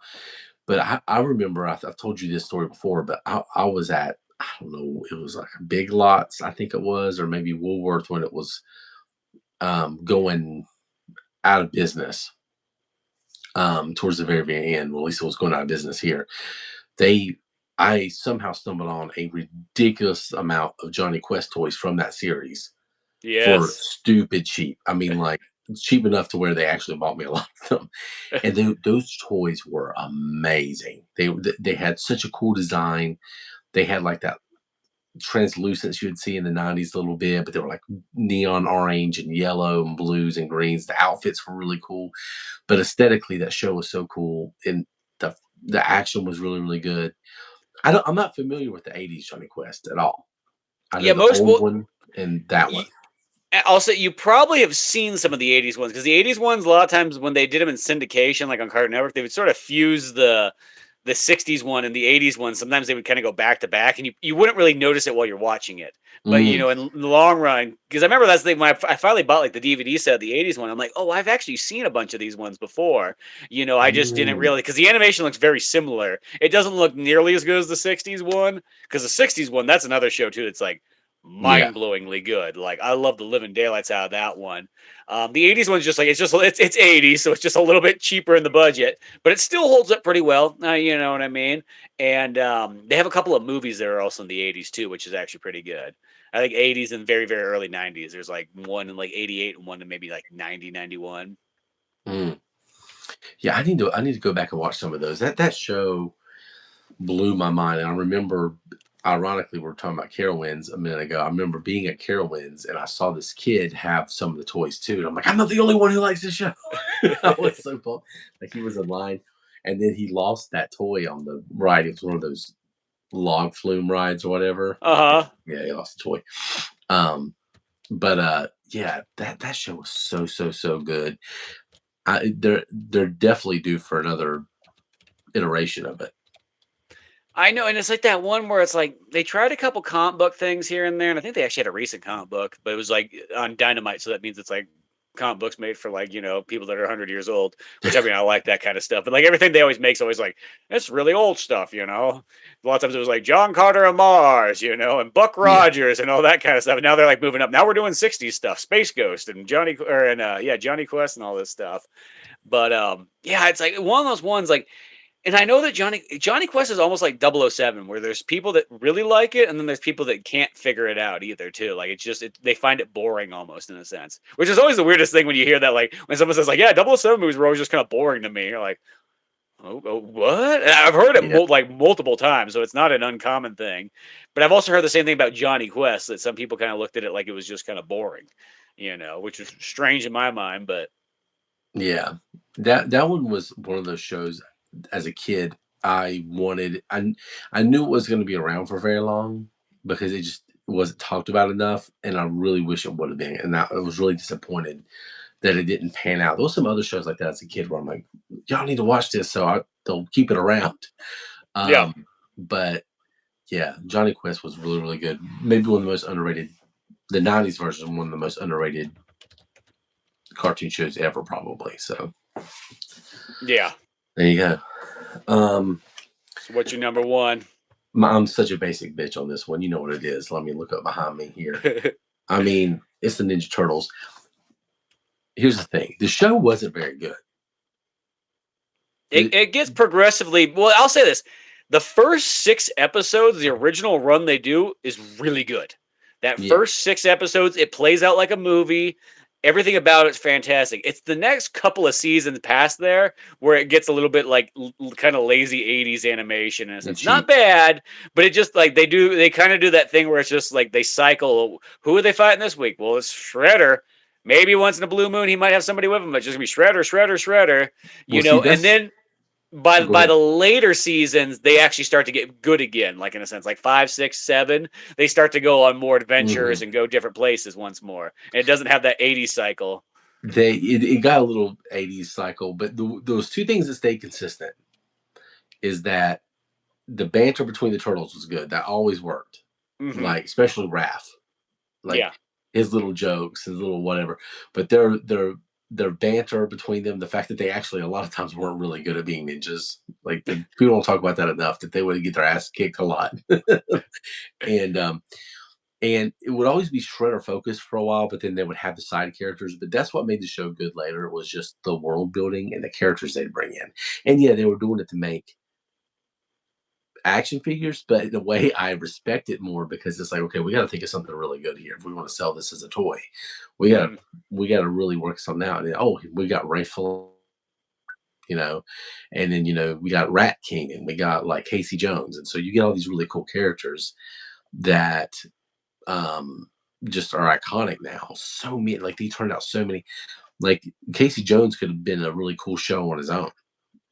But I remember I've told you this story before, but I was at I don't know, it was like Big Lots, I think it was, or maybe Woolworth when it was going out of business towards the very, very end. Well, at least it was going out of business here. They, I somehow stumbled on a ridiculous amount of Johnny Quest toys from that series for yes. stupid cheap. I mean, like cheap enough to where they actually bought me a lot of them. And those toys were amazing. They had such a cool design. They had like that translucence you would see in the 90s a little bit, but they were like neon orange and yellow and blues and greens. The outfits were really cool, but aesthetically that show was so cool and the the action was really, really good. I'm not familiar with the 80s Johnny Quest at all. I know Yeah, the most old well, one and that one. I'll say you probably have seen some of the '80s ones because the '80s ones, a lot of times when they did them in syndication, like on Cartoon Network, they would sort of fuse the '60s one and the '80s one. Sometimes they would kind of go back to back, and you wouldn't really notice it while you're watching it. But Mm, in the long run, because I remember that's the thing when I finally bought like the DVD set of the '80s one, I'm like, oh, I've actually seen a bunch of these ones before. I just didn't mm, really because the animation looks very similar. It doesn't look nearly as good as the '60s one because the '60s one that's another show too. It's like yeah. mind-blowingly good. Like I love the living daylights out of that one. The '80s one's just like it's '80s, so it's just a little bit cheaper in the budget, but it still holds up pretty well. You know what I mean? And they have a couple of movies that are also in the '80s too, which is actually pretty good. I think '80s and very very early '90s. There's like one in like '88 and one in maybe like '90, '91. Mm. Yeah, I need to go back and watch some of those. That show blew my mind. And I remember, ironically, we were talking about Carowinds a minute ago. I remember being at Carowinds and I saw this kid have some of the toys too. And I'm like, I'm not the only one who likes this show. I was so pumped. Like he was in line. And then he lost that toy on the ride. It was one of those log flume rides or whatever. Uh-huh. Yeah, he lost the toy. But yeah, that show was so, so, so good. They're definitely due for another iteration of it. I know, and it's like that one where it's like they tried a couple comic book things here and there, and I think they actually had a recent comic book, but it was like on Dynamite, so that means it's like comic books made for like people that are 100 years old. Which I mean, I like that kind of stuff, but like everything they always make is always like it's really old stuff. A lot of times it was like John Carter of Mars, and Buck Yeah, Rogers and all that kind of stuff. And now they're like moving up. Now we're doing '60s stuff, Space Ghost and Johnny Quest and all this stuff. But yeah, it's like one of those ones like. And I know that Johnny Quest is almost like 007, where there's people that really like it, and then there's people that can't figure it out either, too. Like they find it boring almost in a sense, which is always the weirdest thing when you hear that. Like when someone says like, "Yeah, 007 movies were always just kind of boring to me." You're like, "Oh, what?" And I've heard it yeah, like multiple times, so it's not an uncommon thing. But I've also heard the same thing about Johnny Quest, that some people kind of looked at it like it was just kind of boring, which is strange in my mind. But yeah. That one was one of those shows. As a kid, I knew it was going to be around for very long because it just wasn't talked about enough, and I really wish it would have been. And I was really disappointed that it didn't pan out. There was some other shows like that as a kid where I'm like, y'all need to watch this, so they'll keep it around. yeah, But yeah, Johnny Quest was really really good. Maybe one of the most underrated. The '90s version, one of the most underrated cartoon shows ever, probably. So yeah. there you go. Um, So what's your number one? I'm such a basic bitch on this one. You know what it is. Let me look up behind me here. I mean, it's the Ninja Turtles. Here's the thing: the show wasn't very good. It, It, it gets progressively. Well, I'll say this: the first 6 episodes, the original run they do, is really good. That yeah, first 6 episodes, it plays out like a movie. Everything about it's fantastic. It's the next couple of seasons past there where it gets a little bit like kind of lazy '80s animation in a and sense. Not cheap. bad, but it just like they kind of do that thing where it's just like they cycle. Who are they fighting this week? Well, it's Shredder. Maybe once in a blue moon he might have somebody with him, but it's just gonna be Shredder, Shredder, Shredder. Well, see, And that's then by go by ahead. the later seasons, they actually start to get good again. Like in a sense, like 5, 6, 7, they start to go on more Hmm. adventures and go different places once more. And it doesn't have that '80s cycle. It got a little '80s cycle, but those two things that stayed consistent is that the banter between the turtles was good. That always worked. Hmm. Like especially Raph, like Yeah. his little jokes, his little whatever. But their banter between them, the fact that they actually a lot of times weren't really good at being ninjas. Like the people don't talk about that enough. That they would get their ass kicked a lot, and and it would always be Shredder focused for a while, but then they would have the side characters. But that's what made the show good later. It was just the world building and the characters they'd bring in. And yeah, they were doing it to make action figures, but in a way I respect it more because it's like, okay, we got to think of something really good here if we want to sell this as a toy. We got to Hmm. we got to really work something out. And oh, we got Rayful, you know, and then we got Rat King and we got like Casey Jones, and so you get all these really cool characters that um just are iconic now. So many, like they turned out so many. Like Casey Jones could have been a really cool show on his own,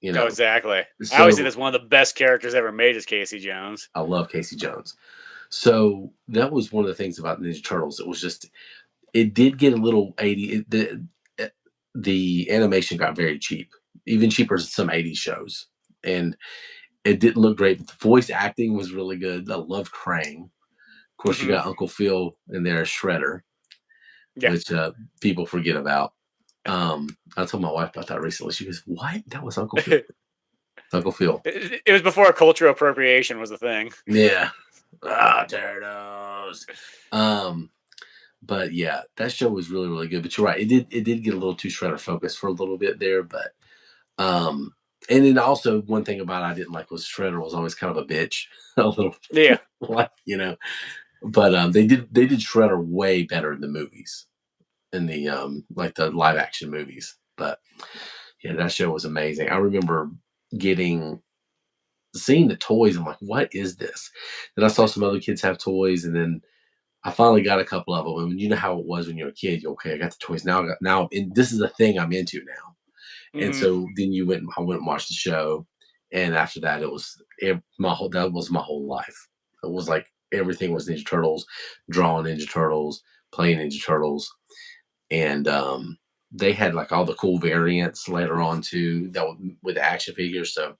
you No, know. exactly. I always say So that's one of the best characters ever made is Casey Jones. I love Casey Jones. So that was one of the things about Ninja Turtles. It was just it did get a little 80. The animation got very cheap, even cheaper than some 80s shows, and it didn't look great. But the voice acting was really good. I loved Krang. Of course, you Hmm. got Uncle Phil in there as Shredder, Yeah. which people forget about. I told my wife about that recently. She goes, "What? That was Uncle Phil." it, It's Uncle Phil. it was before cultural appropriation was the thing. Yeah. Ah, turtles. Um, but yeah, that show was really, really good. But you're right, it did get a little too Shredder focused for a little bit there, but um and then also one thing about I didn't like was Shredder was always kind of a bitch. A little Yeah. like, But they did Shredder way better in the movies, in the like the live action movies. But yeah, that show was amazing. I remember getting seeing the toys. I'm like, what is this? Then I saw some other kids have toys, and then I finally got a couple of them. And you know how it was when you're a kid. You okay? I got the toys now. This is a thing I'm into now. And Hmm. so then I went and watched the show, and after that, it was that was my whole life. It was like everything was Ninja Turtles, drawing Ninja Turtles, playing Ninja Turtles, and they had like all the cool variants later on too that with action figures. So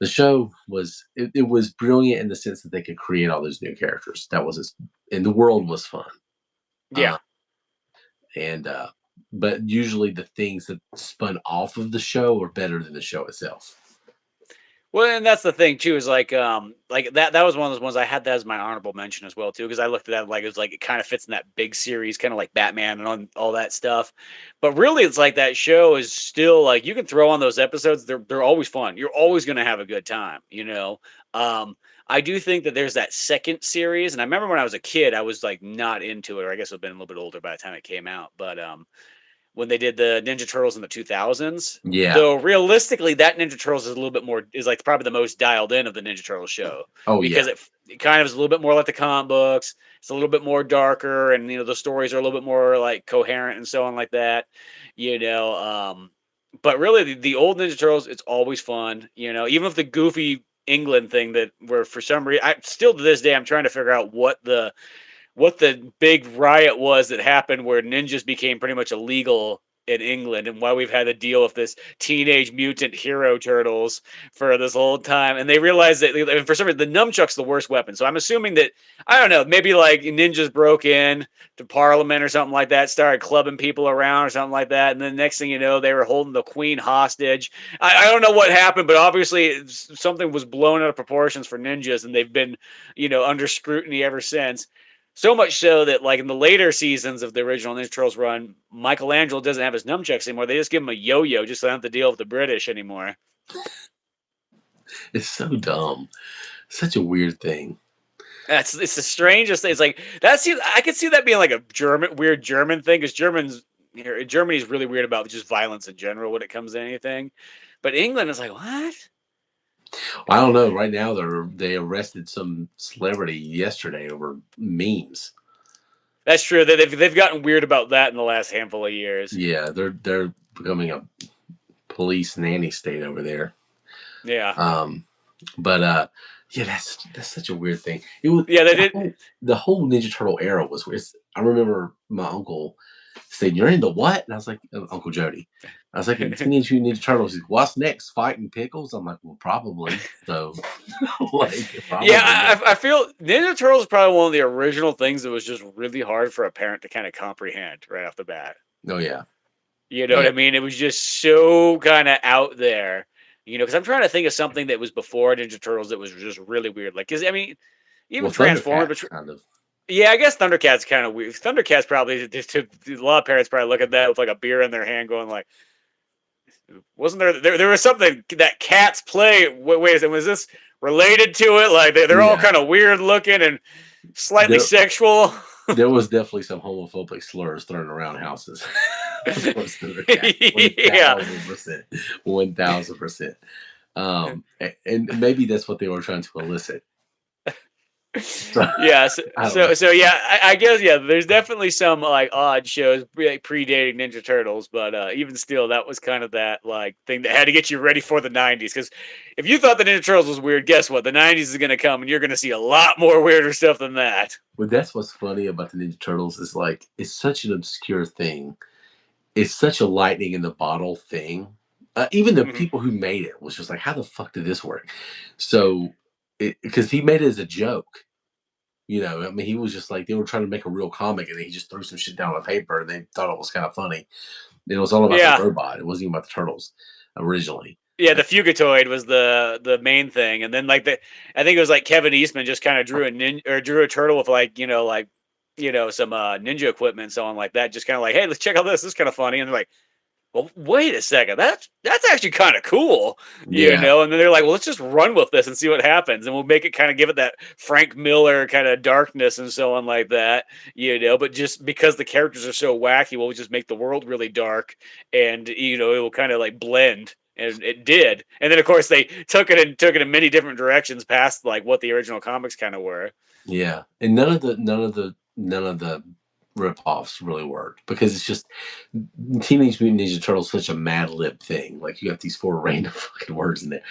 The show was it was brilliant in the sense that they could create all those new characters. That was and the world was fun. Yeah. Uh, and but usually the things that spun off of the show are better than the show itself. Well, and that's the thing too, is like that was one of those ones I had that as my honorable mention as well too, because I looked at that like it was like it kind of fits in that big series, kind of like Batman and all that stuff. But really, it's like that show is still like you can throw on those episodes; they're always fun. You're always gonna have a good time, you know. Um, I do think that there's that second series, and I remember when I was a kid, I was like not into it, or I guess I've been a little bit older by the time it came out, but when they did the Ninja Turtles in the 2000s. Yeah. Though realistically, that Ninja Turtles is a little bit more is like probably the most dialed in of the Ninja Turtle show Oh because yeah. it kind of is a little bit more like the comic books. It's a little bit more darker, and the stories are a little bit more like coherent and so on like that. You know, but really the old Ninja Turtles, it's always fun. Even if the goofy England thing that where for some reason I still to this day I'm trying to figure out what the big riot was that happened where ninjas became pretty much illegal in England and why we've had to deal with this teenage mutant hero turtles for this whole time. And they realized that for some reason the nunchuck's the worst weapon. So I'm assuming that I don't know, maybe like ninjas broke in to Parliament or something like that, started clubbing people around or something like that. And then next thing you know, they were holding the queen hostage. I don't know what happened, but obviously something was blown out of proportions for ninjas, and they've been, under scrutiny ever since. So much so that, like in the later seasons of the original Ninja Turtles run, Michelangelo doesn't have his nunchucks anymore. They just give him a yo-yo just so they don't have to deal with the British anymore. It's so dumb. Such a weird thing. It's the strangest thing. It's like I could see that being like a weird German thing because Germany's really weird about just violence in general when it comes to anything. But England is like, what? I don't know. Right now, they arrested some celebrity yesterday over memes. That's true. They've gotten weird about that in the last handful of years. Yeah, they're becoming a police nanny state over there. Yeah, Um, but yeah, that's such a weird thing. It was yeah. They did. the whole Ninja Turtle era was weird. I remember my uncle saying, "You're into what?" And I was like, Uncle Jody. I was like, "Teenage Mutant Ninja Turtles." He's, "What's next? Fighting pickles?" I'm like, "Well, probably." So, like, Yeah, probably I feel Ninja Turtles is probably one of the original things that was just really hard for a parent to kind of comprehend right off the bat. Oh yeah, You know what yeah. I mean? It was just so kind of out there. Because I'm trying to think of something that was before Ninja Turtles that was just really weird. Like, because I mean, even Well, Transformers, Thundercats kind of. yeah, I guess Thundercats kind of weird. Thundercats probably a lot of parents probably look at that with like a beer in their hand, going like, wasn't there was something that cats play? Wait a second, was this related to it? Like they're all Yeah, kind of weird looking and slightly there sexual. there was definitely some homophobic slurs thrown around houses towards Thundercats. One Yeah. thousand percent, 1000%. And maybe that's what they were trying to elicit. So Yeah, so, I don't know. so so yeah, I guess yeah. There's definitely some like odd shows like predating Ninja Turtles, but even still, that was kind of that like thing that had to get you ready for the '90s. Because if you thought the Ninja Turtles was weird, guess what? The '90s is going to come, and you're going to see a lot more weirder stuff than that. But that's what's funny about the Ninja Turtles is like it's such an obscure thing. It's such a lightning in the bottle thing. Even the Mhm. people who made it was just like, how the fuck did this work? So, because he made it as a joke. I mean, he was just like they were trying to make a real comic, and he just threw some shit down on paper, and they thought it was kind of funny. It was all about the Yeah, robot. It wasn't even about the turtles originally. yeah. The Fugitoid was the main thing, and then I think it was like Kevin Eastman just kind of drew a turtle with some ninja equipment and so on like that. Just kind of like, hey, let's check out this. This is kind of funny, and they're like, well, wait a second, that's actually kind of cool, Yeah, And then they're like, well, let's just run with this and see what happens, and we'll make it kind of give it that Frank Miller kind of darkness and so on like that, But just because the characters are so wacky, we'll just make the world really dark, and it will kind of like blend. And it did, and then of course they took it in many different directions past like what the original comics kind of were. yeah, and none of the rip-offs really worked because it's just Teenage Mutant Ninja Turtles is such a Mad Lib thing. Like you got these four random fucking words in there,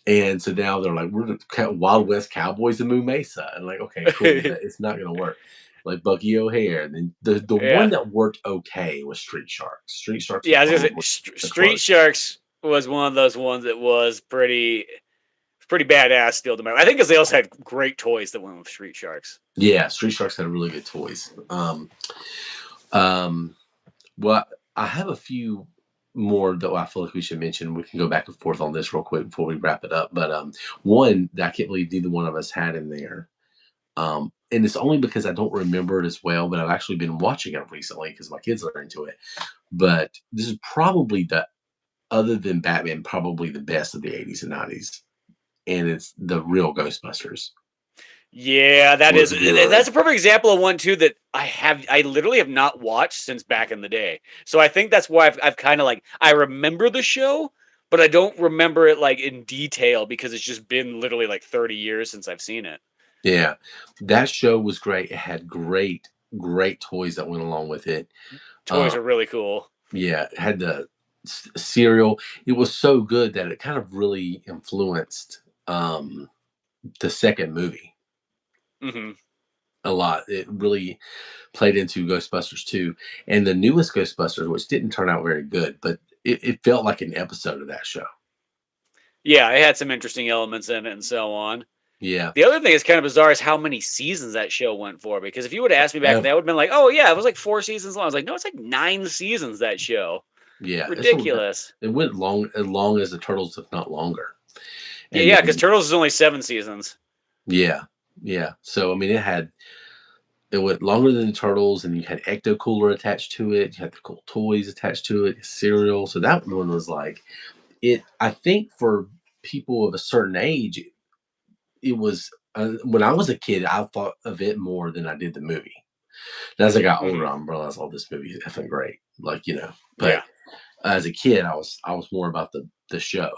and so now they're like, we're the Wild West Cowboys of Moo Mesa, and like, okay, cool, that it's not gonna work. Like Bucky O'Hare, and then the one Yeah, that worked okay was Street Sharks. Street Sharks was yeah. I was gonna say probably the Street close. Sharks was one of those ones that was pretty. pretty badass still. I think because they also had great toys that went with Street Sharks. Yeah, Street Sharks had really good toys. Um, well, I have a few more that I feel like we should mention. We can go back and forth on this real quick before we wrap it up. But one that I can't believe neither one of us had in there. And it's only because I don't remember it as well, but I've actually been watching it recently because my kids are into it. But this is probably other than Batman, probably the best of the 80s and 90s. And it's the real Ghostbusters. Yeah, Was good. that's a perfect example of one too that I literally have not watched since back in the day. So I think that's why I've kind of like I remember the show, but I don't remember it like in detail because it's just been literally like 30 years since I've seen it. Yeah, that show was great. It had great toys that went along with it. Toys Um, are really cool. yeah, it had the cereal. It was so good that it kind of really influenced the second movie Hmm. a lot. It really played into Ghostbusters 2 and the newest Ghostbusters, which didn't turn out very good, but it felt like an episode of that show. Yeah, it had some interesting elements in it and so on. Yeah, The other thing that's kind of bizarre is how many seasons that show went for. Because if you would have asked me back then, I ever. would have been like, "Oh yeah, it was like 4 seasons long." I was like, "No, it's like 9 seasons that show." Yeah, Ridiculous. it went long as the Turtles, if not longer. Yeah, And yeah, because then Turtles is only 7 seasons. yeah, yeah. So I mean, it went longer than the Turtles, and you had Ecto Cooler attached to it. You had the cool toys attached to it, cereal. So that one was like it. I think for people of a certain age, it was when I was a kid, I thought of it more than I did the movie. And as I got older, Hmm. I realized, oh, this movie is effing great. Like but Yeah, as a kid, I was more about the show,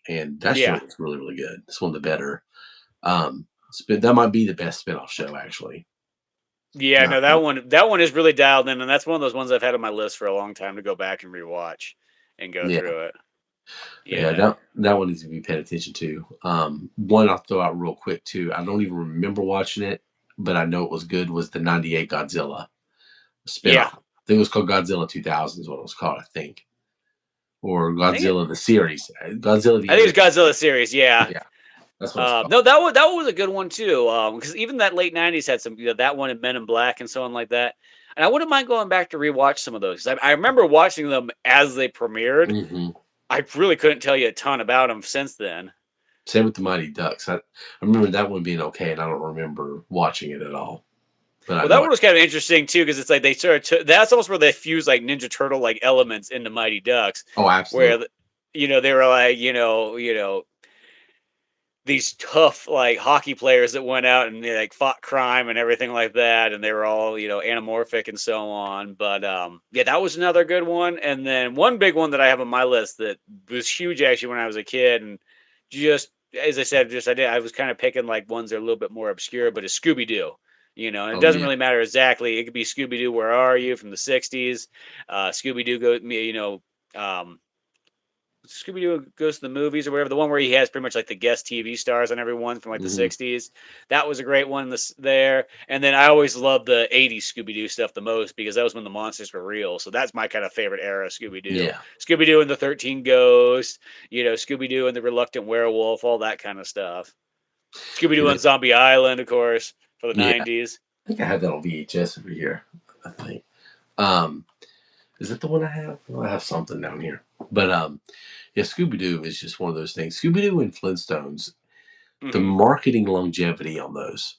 and that show yeah, was really good. It's one of the better. That might be the best spinoff show actually. yeah. Not No, that one is really dialed in, and that's one of those ones I've had on my list for a long time to go back and rewatch and go yeah. through it. Yeah, Yeah, that one needs to be paid attention to. One I'll throw out real quick too. I don't even remember watching it, but I know it was good. Was the '98 Godzilla yeah. spinoff? I think it was called Godzilla 2000 is what it was called. I think, or I think it. Godzilla the series, Godzilla the I think animated. it's Godzilla series. Yeah. Yeah, that's what it's called. No, that one was a good one too. Because even that late '90s had some, that one and Men in Black and so on like that. And I wouldn't mind going back to rewatch some of those. 'Cause I remember watching them as they premiered. Hmm. I really couldn't tell you a ton about them since then. Same with the Mighty Ducks. I remember that one being okay, and I don't remember watching it at all. But I Well, that know one was kind of interesting too, because it's like they sort of that's almost where they fuse like Ninja Turtle like elements into Mighty Ducks, oh, where absolutely. they were like these tough like hockey players that went out and they like fought crime and everything like that, and they were all anamorphic and so on. But yeah, that was another good one. And then one big one that I have on my list that was huge actually when I was a kid, and just as I said, I was kind of picking like ones that are a little bit more obscure, but it's Scooby Doo. And it Oh doesn't yeah. really matter exactly. It could be Scooby Doo, Where Are You from the '60s. Scooby Doo go, um, Scooby Doo Goes to the Movies or whatever, the one where he has pretty much like the guest TV stars on everyone from like the Hmm. '60s. That was a great one there. And then I always loved the '80s Scooby Doo stuff the most because that was when the monsters were real. So that's my kind of favorite era of Scooby Doo. Yeah. Scooby Doo and the 13 Ghosts, Scooby Doo and the Reluctant Werewolf, all that kind of stuff. Scooby Doo Yeah. on Zombie Island, of course, for the Yeah. '90s. I think I have that on VHS over here. I think. Um, is it the one I have? Well, I have something down here. But yeah, Scooby Doo is just one of those things. Scooby Doo and Flintstones, the Hmm. marketing longevity on those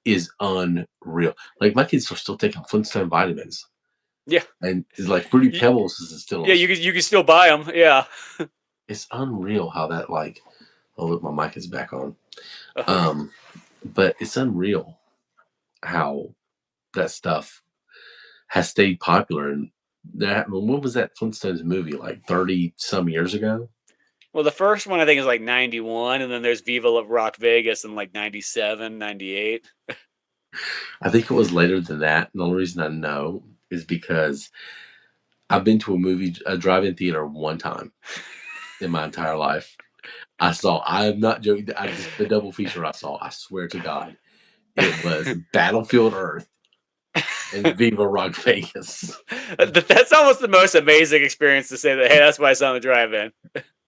is unreal. Like my kids are still taking Flintstone vitamins, Yeah. and it's like Fruity Y- Pebbles is still Yeah, on. you can still buy them. Yeah. It's unreal how that like. Oh look, my mic is back on. Uh-huh. Um, but it's unreal how that stuff has stayed popular. And when was that Flintstones movie? Like 30 some years ago? Well, the first one I think is like '91, and then there's Viva La Rock Vegas in like '97, '98. I think it was later than that. And the only reason I know is because I've been to a drive-in theater one time in my entire life. I'm not joking. The double feature I saw, I swear to God, it was Battlefield Earth and Viva Rock Vegas. That's almost the most amazing experience to say that, hey, that's why I saw the drive-in.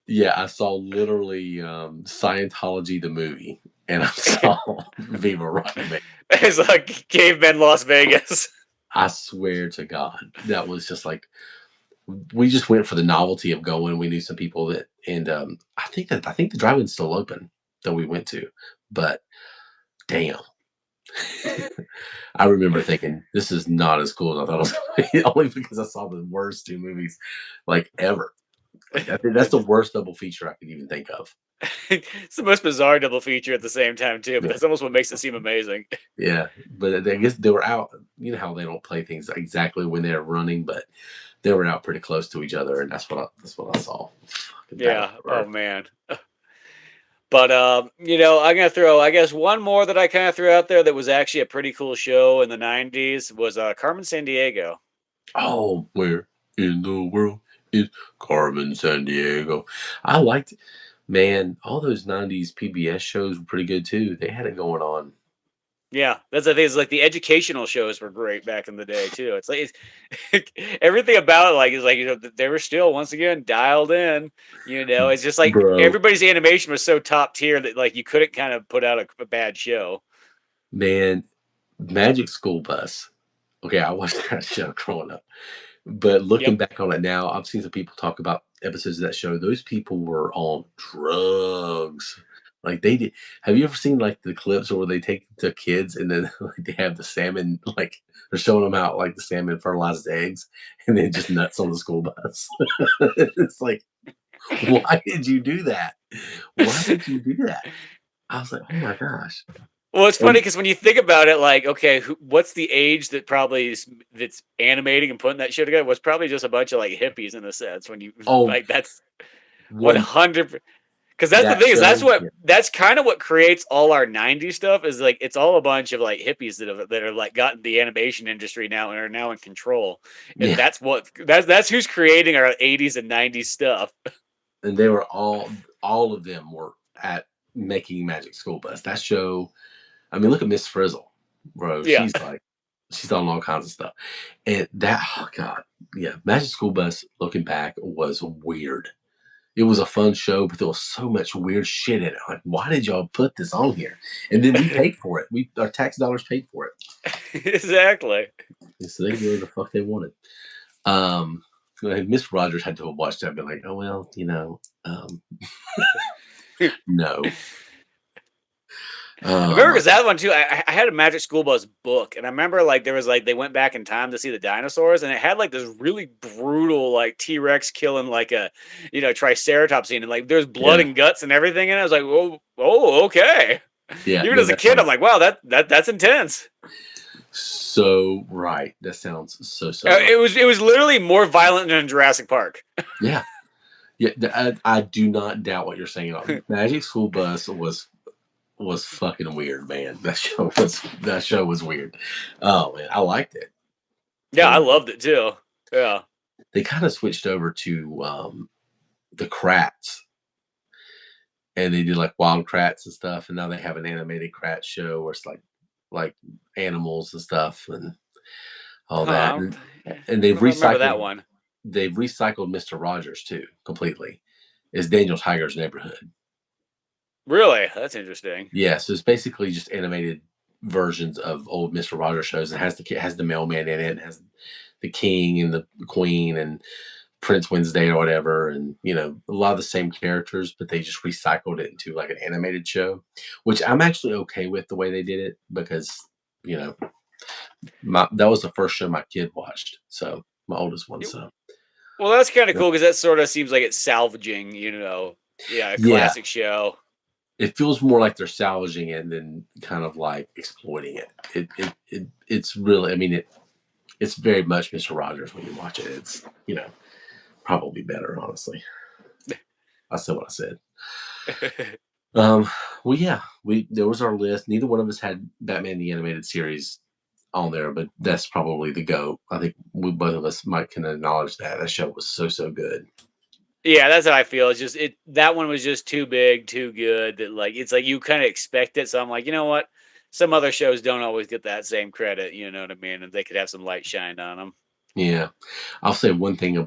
Yeah, I saw literally, Scientology the movie, and I saw Viva Rock Vegas. It's like Caveman Las Vegas. I swear to God, that was just like we just went for the novelty of going. We knew some people that, and I think the drive-in's still open that we went to, but damn, I remember thinking this is not as cool as I thought it was gonna be, only because I saw the worst two movies like ever. Like I think that's the worst double feature I could even think of. It's the most bizarre double feature at the same time too, but Yeah. that's almost what makes it seem amazing. Yeah, but I guess they were out. You know how they don't play things exactly when they're running, but they were out pretty close to each other, and that's what I saw. Fucking that was Yeah. the Oh worst. man. But I'm gonna throw, I guess, one more that I kind of threw out there that was actually a pretty cool show in the '90s was Carmen San Diego. Oh, where in the world is Carmen San Diego? I liked, man, all those '90s PBS shows were pretty good too. They had it going on. Yeah, that's the thing. Is like the educational shows were great back in the day too. It's like everything about it, like is like they were still once again dialed in. It's just like Bro, everybody's animation was so top tier that like you couldn't kind of put out a bad show. man, Magic School Bus. Okay, I watched that show growing up. But looking Yep. back on it now, I've seen some people talk about episodes of that show. Those people were on drugs. Like they did. Have you ever seen like the clips where they take the kids and then like they have the salmon, like they're showing them how like the salmon fertilizes eggs and then just nuts on the school bus. It's like, why did you do that? Why did you do that? I was like, oh my gosh. Well, it's funny And because when you think about it, like, okay, what's the age that probably that's animating and putting that show together? Was probably just a bunch of like hippies in a sense. When you oh, like, that's one one hundred. Because that's the that thing is show, yeah. that's kind of what creates all our '90s stuff is like it's all a bunch of like hippies that are like gotten the animation industry now and are now in control, and Yeah. that's who's creating our '80s and '90s stuff. And they were all of them were at making Magic School Bus. That show, I mean, look at Miss Frizzle, bro. Yeah. She's on all kinds of stuff. And that, oh God, yeah, Magic School Bus, looking back, was weird. It was a fun show, but there was so much weird shit in it. Like, why did y'all put this on here? And then we paid for it. We Our tax dollars paid for it. Exactly. And so they can do whatever the fuck they wanted. Um, like, Miss Rogers had to have watched that and been like, oh well, no. I Oh remember my because that one too. I had a Magic School Bus book, and I remember like there was like they went back in time to see the dinosaurs, and it had like this really brutal like T Rex killing like a Triceratops scene, and like there's blood yeah. and guts and everything, and I was like, oh, okay. Yeah, Even no, as a that kid, I'm sounds like, wow, that's intense. so right. That sounds so right. It was literally more violent than Jurassic Park. Yeah, yeah. I do not doubt what you're saying at all. Magic School Bus was fucking weird, man. That show was weird. Oh man, I liked it, Yeah, I and loved it too. Yeah. they kind of switched over to the Kratts, and they did like Wild Kratts and stuff, and now they have an animated Kratts show where it's like animals and stuff and all Huh. that, and I don't know if I remember that one. they've recycled Mister Rogers too completely. It's Daniel Tiger's Neighborhood. Really? That's interesting. Yeah, so it's basically just animated versions of old Mister Rogers shows. It has the mailman in it, it has the king and the queen and Prince Wednesday or whatever, and a lot of the same characters, but they just recycled it into like an animated show, which I'm actually okay with the way they did it because you know that was the first show my kid watched, so my oldest one. So Well, that's kind of yeah, cool because that sort of seems like it's salvaging, a yeah, classic show. it feels more like they're salvaging it than kind of like exploiting it. It's really, I mean, it's very much Mister Rogers when you watch it. It's probably better, honestly. I said what I said. Um, well, yeah, we there was our list. Neither one of us had Batman the Animated Series on there, but that's probably the GOAT. I think we both of us might can acknowledge that that show was so good. Yeah, that's how I feel. It's just that one was just too big, too good that like it's like you kind of expect it. So I'm like, you know what? Some other shows don't always get that same credit. You know what I mean? And they could have some light shined on them. Yeah. I'll say one thing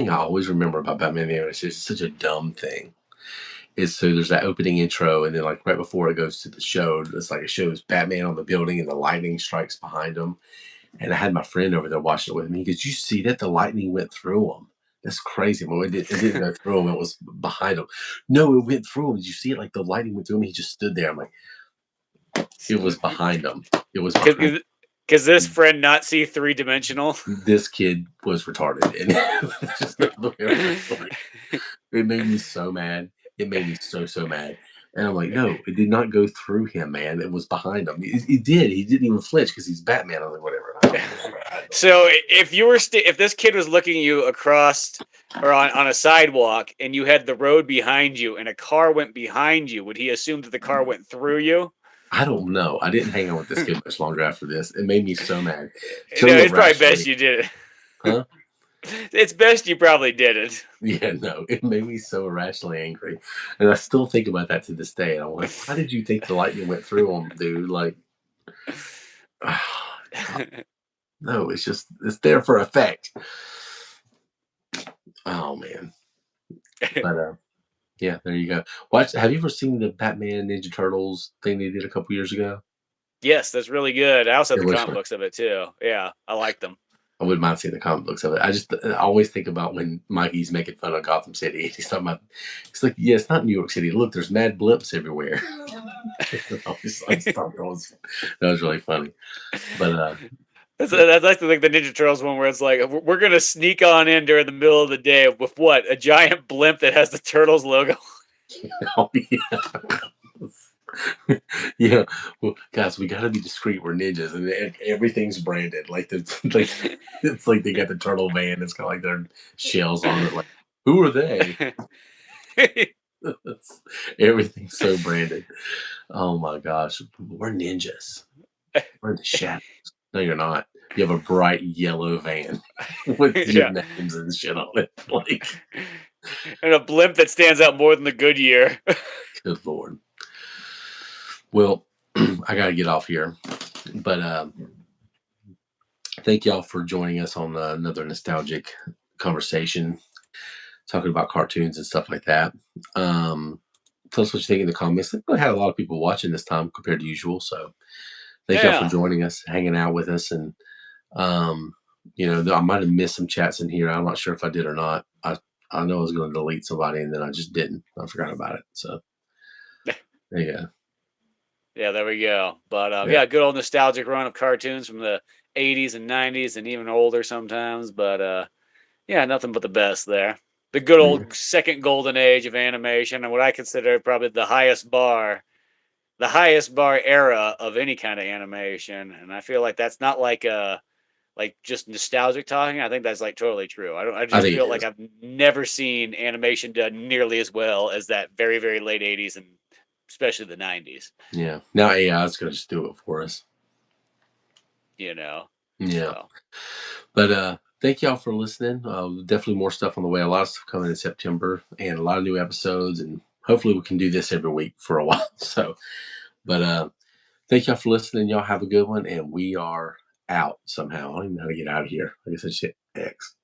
I always remember about Batman the Animated Series, it's such a dumb thing. Is so there's that opening intro, and then like right before it goes to the show, it's like it shows Batman on the building and the lightning strikes behind him. And I had my friend over there watching it with me. He goes, "You see that? The lightning went through him. That's crazy." Well, it didn't go through him. It was behind him. No, it went through him. Did you see it? Like the lightning went through him. He just stood there. I'm like, it was behind him. It was behind. Because this friend not see three dimensional. This kid was retarded, and just the way it was like, it made me so mad. It made me so mad. And I'm like, no, it did not go through him, man. It was behind him. It did. He didn't even flinch because he's Batman. I'm like, whatever. So if you were if this kid was looking at you across or on a sidewalk and you had the road behind you and a car went behind you, would he assume that the car went through you? I don't know. I didn't hang out with this kid much longer after this. It made me so mad. No, So it's probably best irrationally, you did it. huh? It's best you probably did it. Yeah, no, it made me so irrationally angry. And I still think about that to this day. And I'm like, why did you think the lightning went through him, dude? Like, God, no, it's just, it's there for effect. Oh, man. But, yeah, there you go. Watch. Have you ever seen the Batman Ninja Turtles thing they did a couple years ago? Yes, that's really good. I also have It the was comic books of it too. Yeah, I like them. I wouldn't mind seeing the comic books of it. I always think about when Mikey's making fun of Gotham City. He's talking about, it's like, yeah, it's not New York City. Look, there's mad blips everywhere. I just thought that was really funny. But yeah, That's like the Ninja Turtles one where it's like we're gonna sneak on in during the middle of the day with what, a giant blimp that has the Turtles logo. oh, yeah. Yeah, well, guys, we got to be discreet. We're ninjas, and everything's branded. Like the like, it's like they got the turtle van. It's got like their shells on it. Like, who are they? Everything's so branded. Oh my gosh, we're ninjas. We're in the shadows. No, you're not. You have a bright yellow van with your Yeah, names and shit on it. Like, and a blimp that stands out more than the Goodyear. good lord. Well, I gotta get off here, but thank y'all for joining us on another nostalgic conversation, talking about cartoons and stuff like that. Tell us what you think in the comments. We had a lot of people watching this time compared to usual, so thank y'all for Yeah, joining us, hanging out with us, and um, I might have missed some chats in here. I'm not sure if I did or not. I know I was going to delete somebody, and then I just didn't. I forgot about it. So there you go. yeah, there we go. But Yeah, yeah, good old nostalgic run of cartoons from the '80s and '90s and even older sometimes. But yeah, nothing but the best there. The good yeah, old second golden age of animation, and what I consider probably the highest bar era of any kind of animation. And I feel like that's not like just nostalgic talking. I think that's like totally true. I don't. I I just think it feel like is. I've never seen animation done nearly as well as that very late '80s and especially the '90s. Yeah. Now AI is going to just do it for us. You know, Yeah. so But thank y'all for listening. Definitely more stuff on the way. A lot of stuff coming in September, and a lot of new episodes, and hopefully we can do this every week for a while. So, but thank y'all for listening. Y'all have a good one, and we are out somehow. I don't even know how to get out of here. I guess I just hit X.